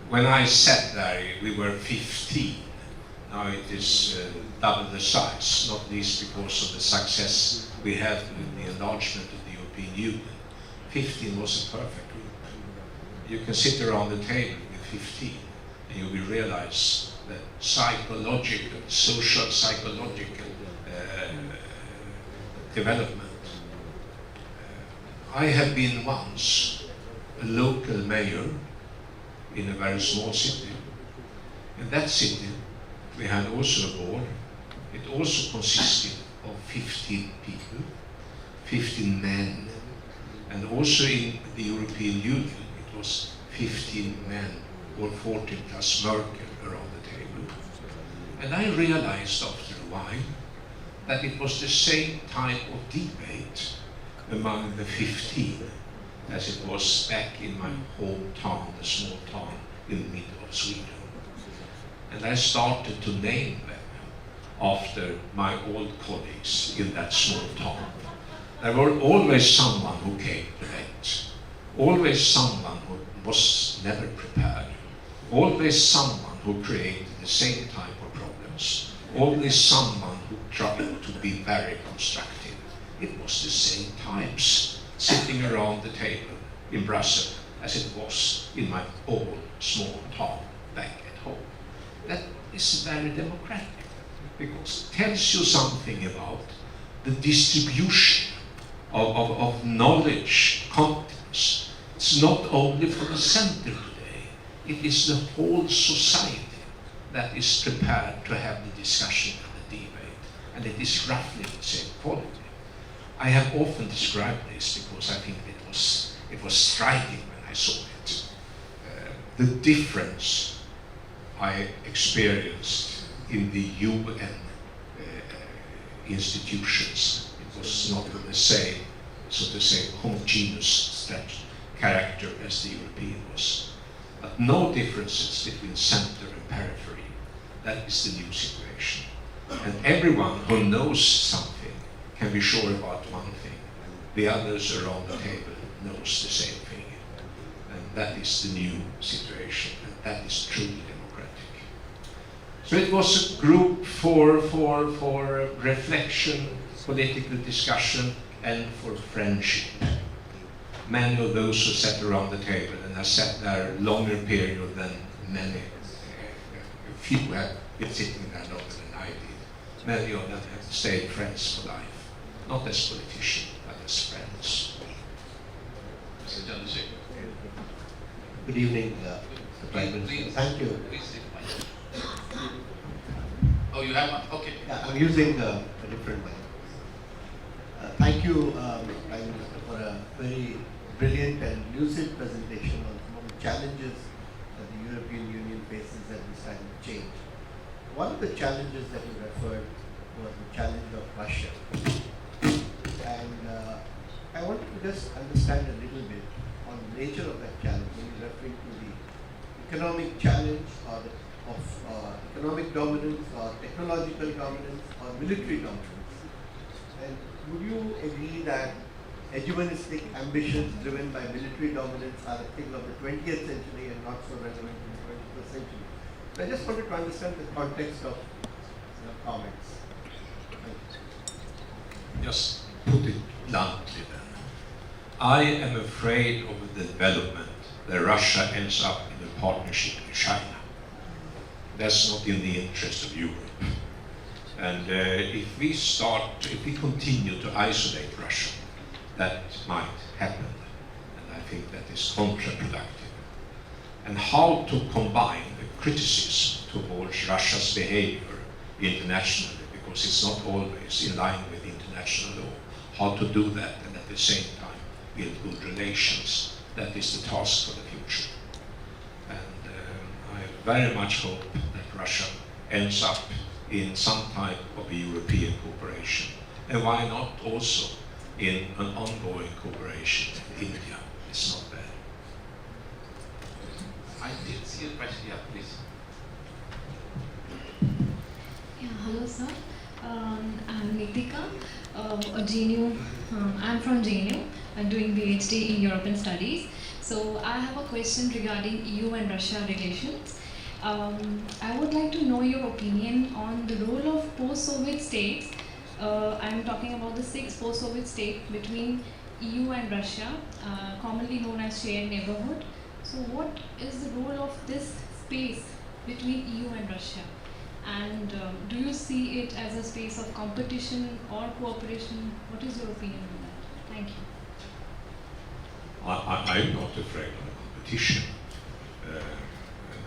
When I sat there, we were 15. Now it is double the size, not least because of the success we had with the enlargement of the European Union. 15 was a perfect group. You can sit around the table with 15 and you will realize that psychological, social psychological development. I have been once a local mayor in a very small city. In that city, we had also a board. It also consisted of 15 people, 15 men. And also in the European Union, it was 15 men, or 14 plus Merkel around the table. And I realized after a while that it was the same type of debate among the 15 as it was back in my hometown, the small town in the middle of Sweden. And I started to name them after my old colleagues in that small town. There were always someone who came late, always someone who was never prepared, always someone who created the same type of problems, always someone who tried to be very constructive. It was the same types sitting around the table in Brussels as it was in my old small town back at home. That is very democratic. because it tells you something about the distribution of knowledge, competence. It's not only for the center today, it is the whole society that is prepared to have the discussion and the debate, and it is roughly the same quality. I have often described this because I think it was striking when I saw it. The difference I experienced in the UN institutions. It was not the same, so to say, homogeneous character as the European was. But no differences between center and periphery. That is the new situation. And everyone who knows something can be sure about one thing. The others around the table knows the same thing. And that is the new situation. And that is truly democratic. So it was a group for reflection, political discussion, and for friendship. Many of those who sat around the table, and I sat there a longer period than many, few have been sitting there longer than I did. Many of them have stayed friends for life, not as politicians, but as friends. Mr. Chandrasekhar. Good evening, Mr. Prime Minister. Please, Thank you. please take mine. Oh, you have one? Okay. Yeah, I'm using a different mic. Thank you, Prime Minister, for a very brilliant and lucid presentation on some of the challenges that the European Union faces at this time of change. One of the challenges that you referred was the challenge of Russia. And I wanted to just understand a little bit on the nature of that challenge when you're referring to the economic challenge or economic dominance or technological dominance or military dominance. And would you agree that hegemonistic ambitions driven by military dominance are a thing of the 20th century and not so relevant in the 21st century? So I just wanted to understand the context of your comments. Just put it bluntly then. I am afraid of the development that Russia ends up in a partnership with China. That's not in the interest of Europe. And if we continue to isolate Russia, that might happen. And I think that is counterproductive. And how to combine the criticism towards Russia's behavior internationally, because it's not always in line with international law, how to do that and at the same time build good relations, that is the task for the future. And I very much hope that Russia ends up in some type of a European cooperation. And why not also in an ongoing cooperation with India? It's not bad. I did see a question. Yeah, please. Yeah, hello sir. I'm Nitika, a JNU. I'm from JNU. I'm doing PhD in European Studies. So I have a question regarding EU and Russia relations. I would like to know your opinion on the role of post-Soviet states. I'm talking about the 6 post-Soviet states between EU and Russia, commonly known as shared neighborhood. So what is the role of this space between EU and Russia? And do you see it as a space of competition or cooperation? What is your opinion on that? Thank you. I'm not afraid of competition.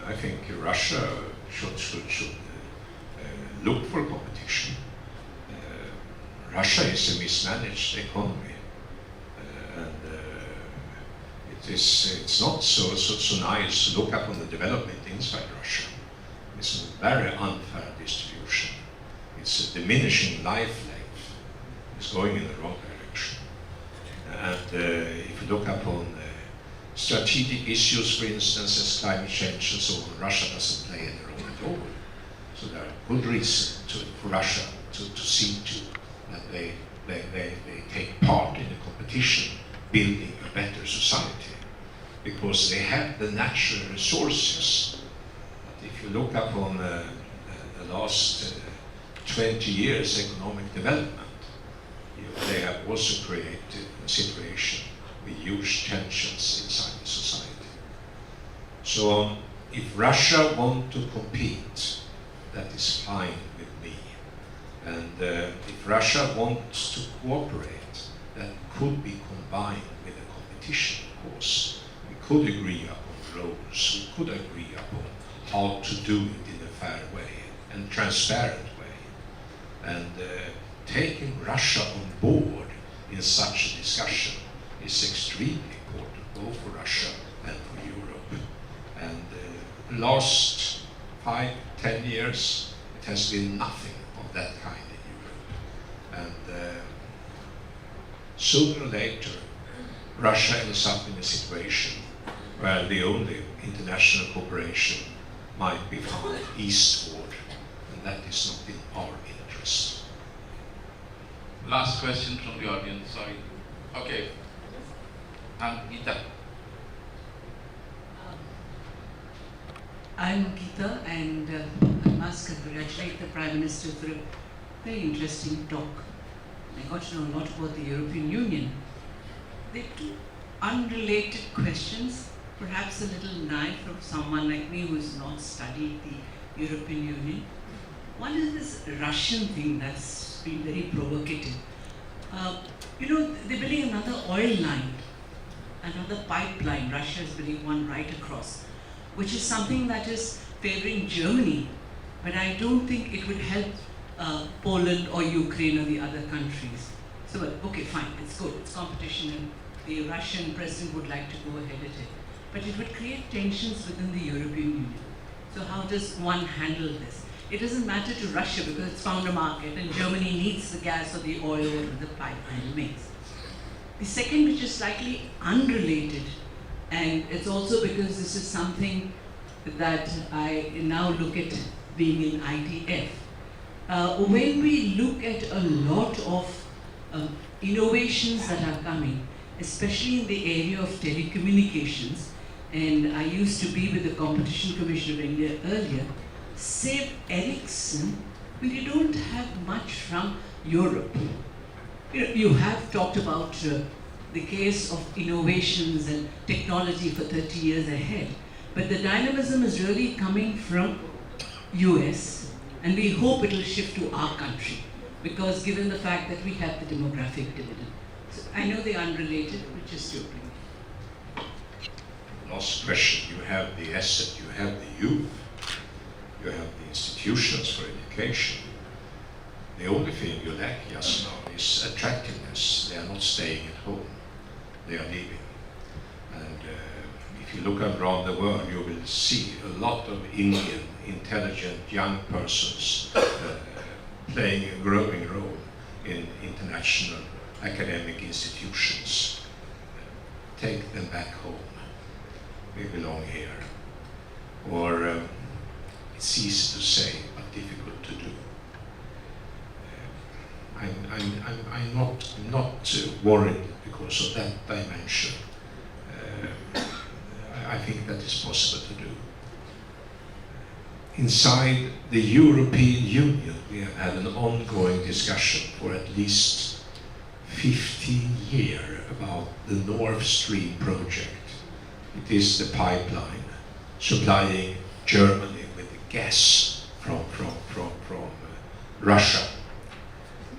I think Russia should look for competition. Russia is a mismanaged economy, and it's not so nice to look upon the development inside Russia. It's a very unfair distribution. It's a diminishing life length. It's going in the wrong direction. And if you look upon strategic issues, for instance, as climate change and so on, Russia doesn't play any role at all. So there are good reasons for Russia to see to that they take part in the competition, building a better society, because they have the natural resources. But if you look upon the last 20 years economic development, they have also created a situation with huge tensions inside the society. So if Russia wants to compete, that is fine with me. And if Russia wants to cooperate, that could be combined with a competition, of course. We could agree upon roles, we could agree upon how to do it in a fair way and transparent way. And taking Russia on board in such a discussion is extremely important, both for Russia and for Europe. And last 5-10 years, it has been nothing of that kind in Europe. And sooner or later, Russia ends up in a situation where the only international cooperation might be found eastward, and that is not in our interest. Last question from the audience, sorry. Okay. Geeta. I'm Geeta, and I must congratulate the Prime Minister for a very interesting talk. I got to know a lot about the European Union. There are two unrelated questions, perhaps a little naive from someone like me who has not studied the European Union. One is this Russian thing that's been very provocative. They're building another oil line, another pipeline. Russia is building one right across, which is something that is favoring Germany, but I don't think it would help Poland or Ukraine or the other countries. So, okay, fine, it's good, it's competition, and the Russian president would like to go ahead at it. But it would create tensions within the European Union. So how does one handle this? It doesn't matter to Russia because it's found a market, and Germany needs the gas or the oil or the pipeline makes. The second, which is slightly unrelated, and it's also because this is something that I now look at being in ITF. When we look at a lot of innovations that are coming, especially in the area of telecommunications, and I used to be with the Competition Commission of India earlier, save Ericsson, we don't have much from Europe. You have talked about the case of innovations and technology for 30 years ahead, but the dynamism is really coming from US, and we hope it will shift to our country, because given the fact that we have the demographic dividend. So I know they're unrelated, but just to bring Last question, you have the asset, you have the youth, you have the institutions for education. The only thing you lack just now is attractiveness. They are not staying at home, they are leaving. And if you look around the world, you will see a lot of Indian, intelligent young persons playing a growing role in international academic institutions. Take them back home. We belong here. Or it's easy to say, but difficult to do. I'm not worried because of that dimension. I think that is possible to do. Inside the European Union, we have had an ongoing discussion for at least 15 years about the Nord Stream project. It is the pipeline supplying Germany with the gas from Russia.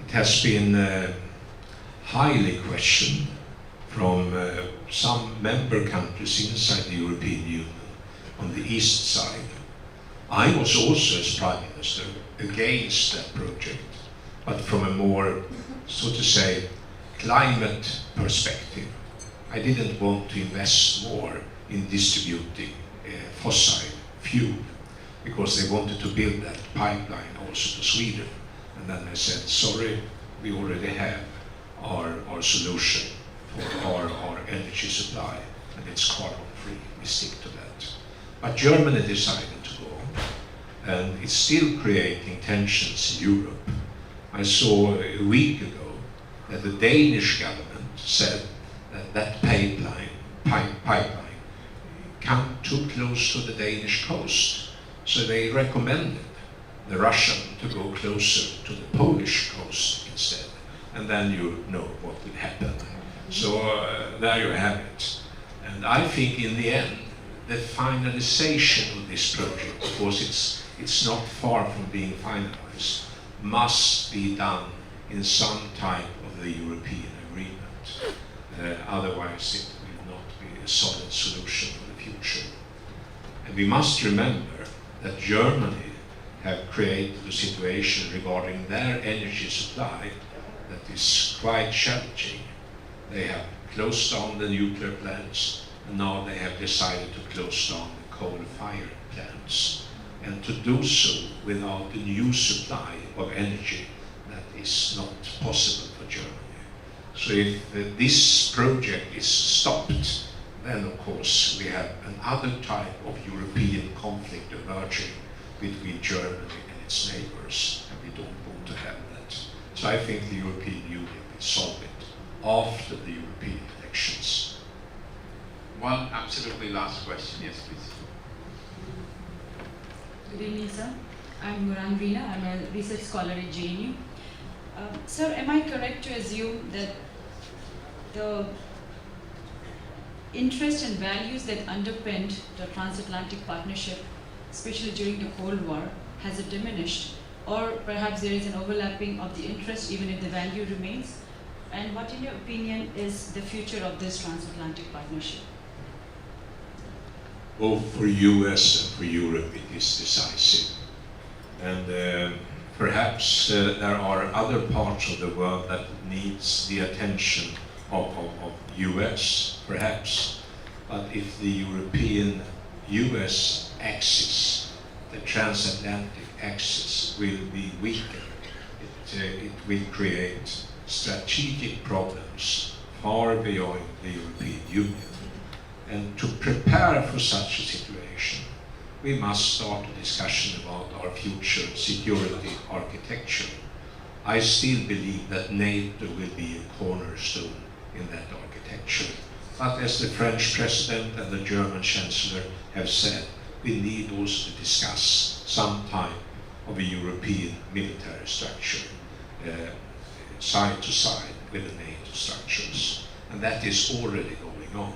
It has been highly questioned from some member countries inside the European Union on the east side. I was also, as Prime Minister, against that project, but from a more, so to say, climate perspective. I didn't want to invest more in distributing fossil fuel because they wanted to build that pipeline also to Sweden. And then I said, sorry, we already have our solution for our energy supply, and it's carbon free. We stick to that. But Germany decided to go on, and it's still creating tensions in Europe. I saw a week ago that the Danish government said that that pipeline come too close to the Danish coast. So they recommended the Russian to go closer to the Polish coast instead. And then you know what will happen. So there you have it. And I think in the end, the finalization of this project, because it's not far from being finalized, must be done in some type of the European agreement. Otherwise it will not be a solid solution for the future. And we must remember that Germany have created a situation regarding their energy supply that is quite challenging. They have closed down the nuclear plants, and now they have decided to close down the coal-fired plants. And to do so without a new supply of energy, that is not possible for Germany. So if this project is stopped, then of course we have another type of European conflict emerging between Germany and its neighbors, and we don't want to have that. So I think the European Union will solve it after the European elections. One absolutely last question, yes please. Good evening, sir. I'm Göran Persson. I'm a research scholar at JNU. Sir, am I correct to assume that the interest and values that underpinned the Transatlantic Partnership, especially during the Cold War, has it diminished? Or perhaps there is an overlapping of the interest even if the value remains? And what, in your opinion, is the future of this Transatlantic Partnership? Both for US and for Europe it is decisive. And perhaps there are other parts of the world that needs the attention of US, perhaps. But if the European-US axis, the transatlantic axis, will be weakened, it will create strategic problems far beyond the European Union. And to prepare for such a situation, we must start a discussion about our future security architecture. I still believe that NATO will be a cornerstone in that architecture. But as the French President and the German Chancellor have said, we need also to discuss some type of a European military structure, side to side with the NATO structures. And that is already going on.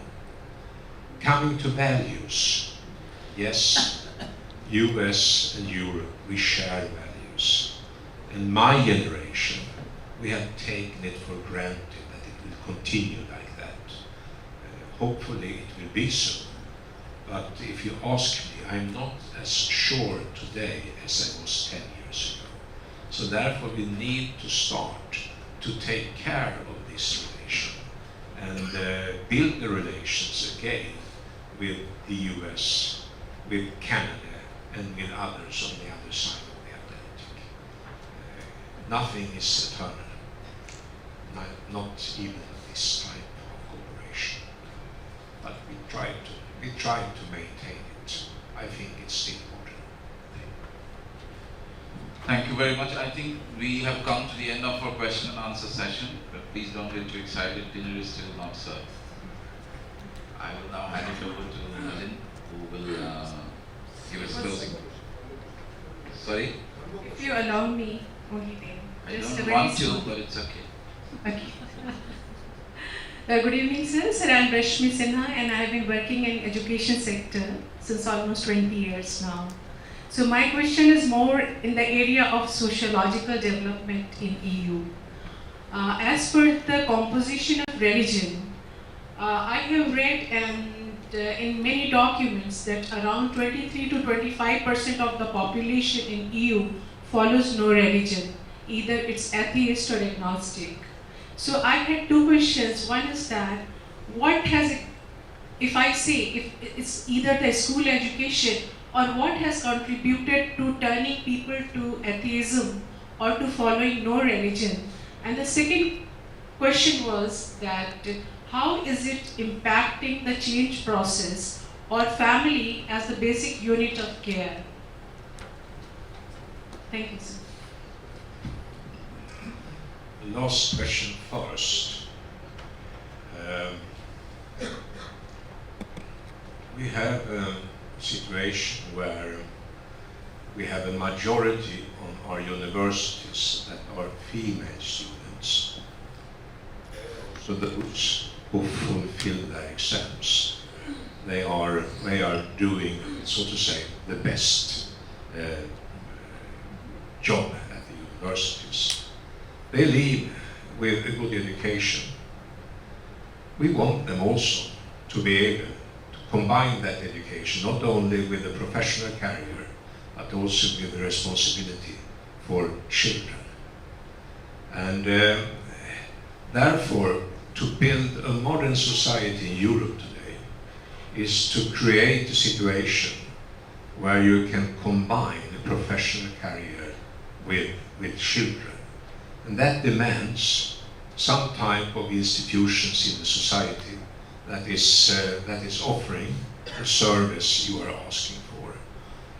Coming to values, yes, US and Europe, we share values. And my generation, we have taken it for granted that it will continue like that. Hopefully it will be so. But if you ask me, I'm not as sure today as I was 10 years ago. So therefore we need to start to take care of this relation and build the relations again with the US, with Canada, and with others on the other side of the Atlantic. Nothing is eternal, not even this type of cooperation. But we try to maintain it. I think it's still important. Thank you very much. I think we have come to the end of our question and answer session, but please don't get too excited, dinner is still not served. I will now hand it over to Nalin, who will give us closing. Sorry? If you allow me, only then. I Just don't a very want to, small- but it's okay. Okay. Good evening, sir. Sir, I'm Rashmi Sinha, and I have been working in education sector since almost 20 years now. So my question is more in the area of sociological development in EU. As per the composition of religion, I have read and in many documents that around 23 to 25% of the population in EU follows no religion, either it's atheist or agnostic. So I had two questions. One is that what has it, if it's either the school education or what has contributed to turning people to atheism or to following no religion? And the second question was that how is it impacting the change process or family as the basic unit of care? Thank you, sir. The last question first. We have a situation where we have a majority on our universities that are female students. So those who fulfill their exams, they are doing, so to say, the best job at the universities. They leave with a good education. We want them also to be able to combine that education, not only with a professional career, but also with the responsibility for children. And therefore, to build a modern society in Europe today is to create a situation where you can combine a professional career with children. And that demands some type of institutions in the society that is offering the service you are asking for,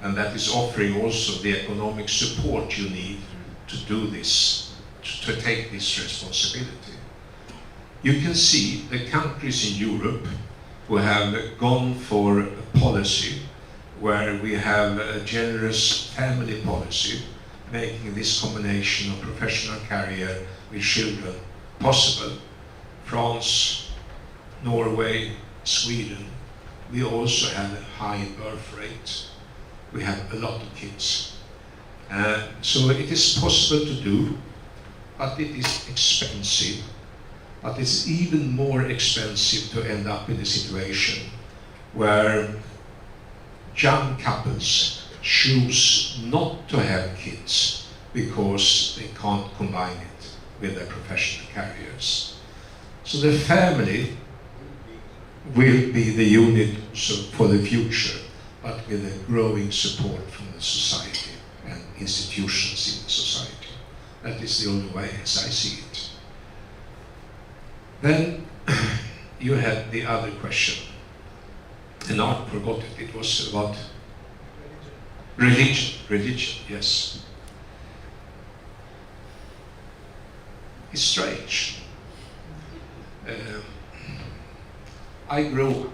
and that is offering also the economic support you need to do this, to take this responsibility. You can see the countries in Europe who have gone for a policy where we have a generous family policy, making this combination of professional career with children possible. France, Norway, Sweden, we also have a high birth rate. We have a lot of kids. So it is possible to do, but it is expensive. But it's even more expensive to end up in a situation where young couples choose not to have kids because they can't combine it with their professional careers. So the family will be the unit for the future, but with a growing support from the society and institutions in the society. That is the only way as I see it. Then you had the other question, and I forgot it. It was about religion. Religion, yes. It's strange. I grew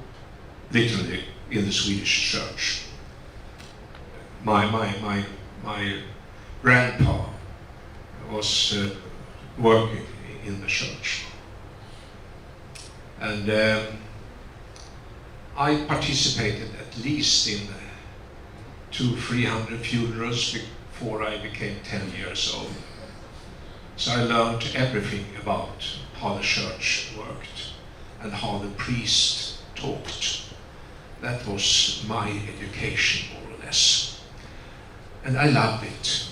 literally in the Swedish church. My grandpa was working in the church. And I participated at least in 200-300 funerals before I became 10 years old. So I learned everything about how the church worked and how the priest talked. That was my education, more or less. And I loved it.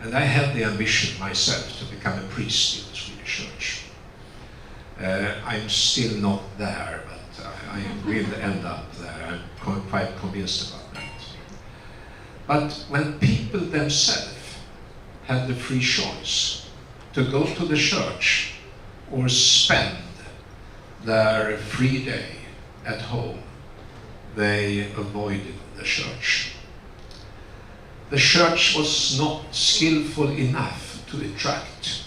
And I had the ambition myself to become a priest in the Swedish church. I'm still not there, but I will end up there. I'm quite convinced about that. But when people themselves have the free choice to go to the church or spend their free day at home, they avoided the church. The church was not skillful enough to attract.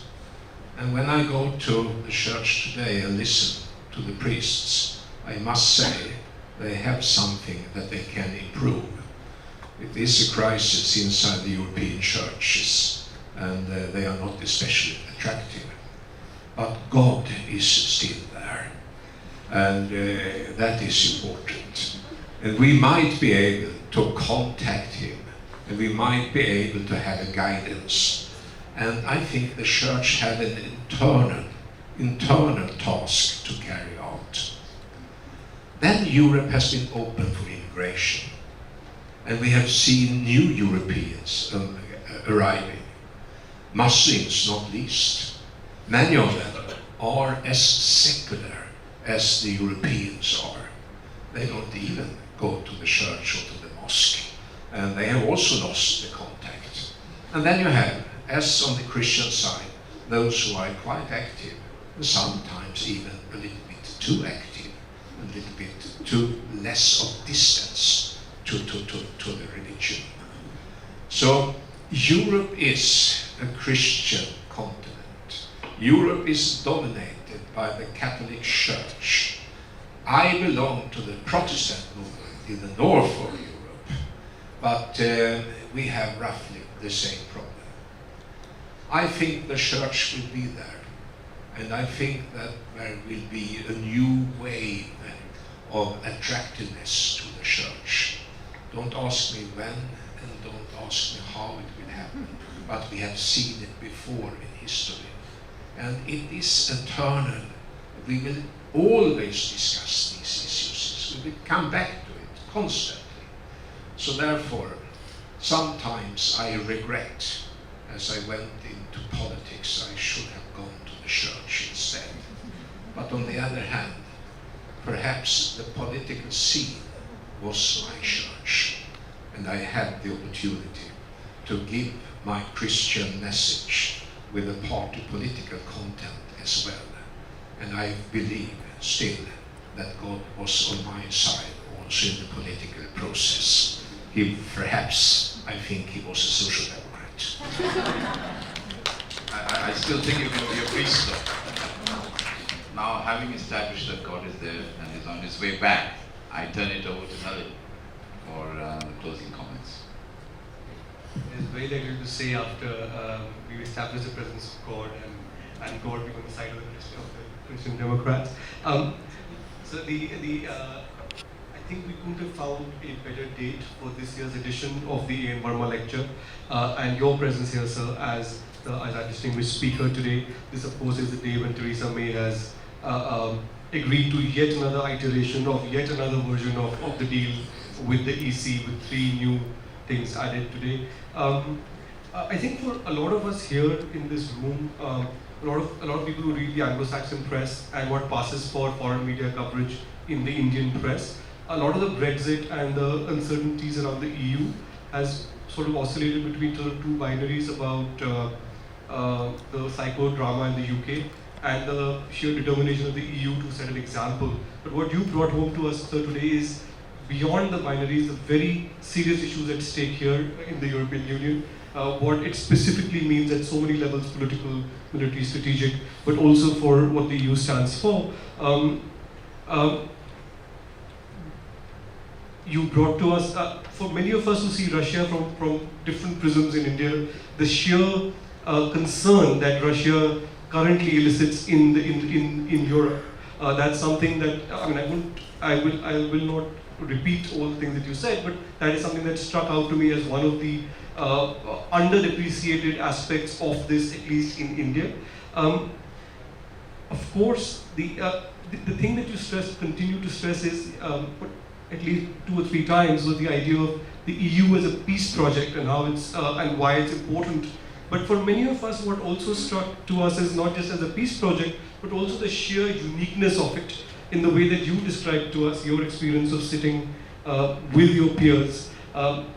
And when I go to the church today and listen to the priests, I must say they have something that they can improve. It is a crisis inside the European churches, and they are not especially attractive. But God is still there, and that is important. And we might be able to contact Him, and we might be able to have a guidance. And I think the church had an internal task to carry out. Then Europe has been open for immigration. And we have seen new Europeans arriving. Muslims, not least. Many of them are as secular as the Europeans are. They don't even go to the church or to the mosque. And they have also lost the contact. And then you have, as on the Christian side, those who are quite active, and sometimes even a little bit too active, a little bit too less of distance to the religion. So Europe is a Christian continent. Europe is dominated by the Catholic Church. I belong to the Protestant movement in the north of Europe, but we have roughly the same problem. I think the church will be there, and I think that there will be a new wave of attractiveness to the church. Don't ask me when and don't ask me how it will happen, but we have seen it before in history. And it is eternal. We will always discuss these issues. We will come back to it constantly. So therefore, sometimes I regret, as I went into politics, I should have gone to the church instead. But on the other hand, perhaps the political scene was my church, and I had the opportunity to give my Christian message with a party political content as well. And I believe still that God was on my side also in the political process. I think he was a social democrat. I still think you're going to be a priest though. Now, having established that God is there and is on his way back, I turn it over to Nalin for closing comments. It's very little to say after we established the presence of God and God being on the side of the Christian Democrats. So I think we couldn't have found a better date for this year's edition of the A.N. Varma lecture, and your presence here, sir, as our distinguished speaker today. This, of course, is the day when Theresa May has agreed to yet another iteration of yet another version of the deal with the EC, with 3 new things added today. I think for a lot of us here in this room, a lot of people who read the Anglo-Saxon press and what passes for foreign media coverage in the Indian press, a lot of the Brexit and the uncertainties around the EU has sort of oscillated between the 2 binaries about the psychodrama in the UK and the sheer determination of the EU to set an example. But what you brought home to us, sir, today is beyond the binaries, the very serious issues at stake here in the European Union, what it specifically means at so many levels, political, military, strategic, but also for what the EU stands for. You brought to us, for many of us who see Russia from different prisms in India, the sheer concern that Russia currently elicits in Europe. That's something that, I will not repeat all the things that you said, but that is something that struck out to me as one of the underappreciated aspects of this, at least in India. Of course, the thing that you continue to stress is, at least 2 or 3 times, was the idea of the EU as a peace project and how it's and why it's important. But for many of us, what also struck to us is not just as a peace project, but also the sheer uniqueness of it in the way that you described to us your experience of sitting with your peers.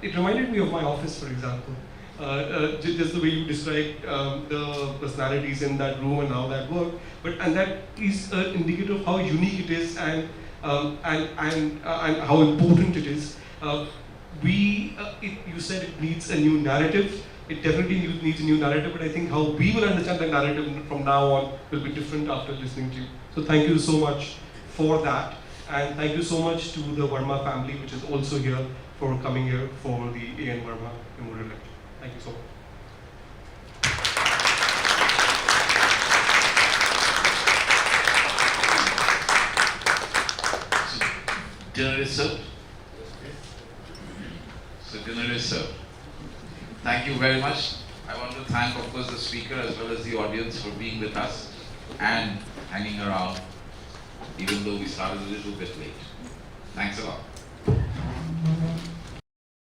It reminded me of my office, for example. Just the way you described the personalities in that room and how that worked. And that is an indicator of how unique it is and how important it is. You said it needs a new narrative. It definitely needs a new narrative, but I think how we will understand the narrative from now on will be different after listening to you. So thank you so much for that. And thank you so much to the Varma family, which is also here, for coming here for the A.N. Varma Memorial Lecture. Thank you so much. Dinner is served. So dinner is served. Thank you very much. I want to thank, of course, the speaker as well as the audience for being with us and hanging around, even though we started a little bit late. Thanks a lot.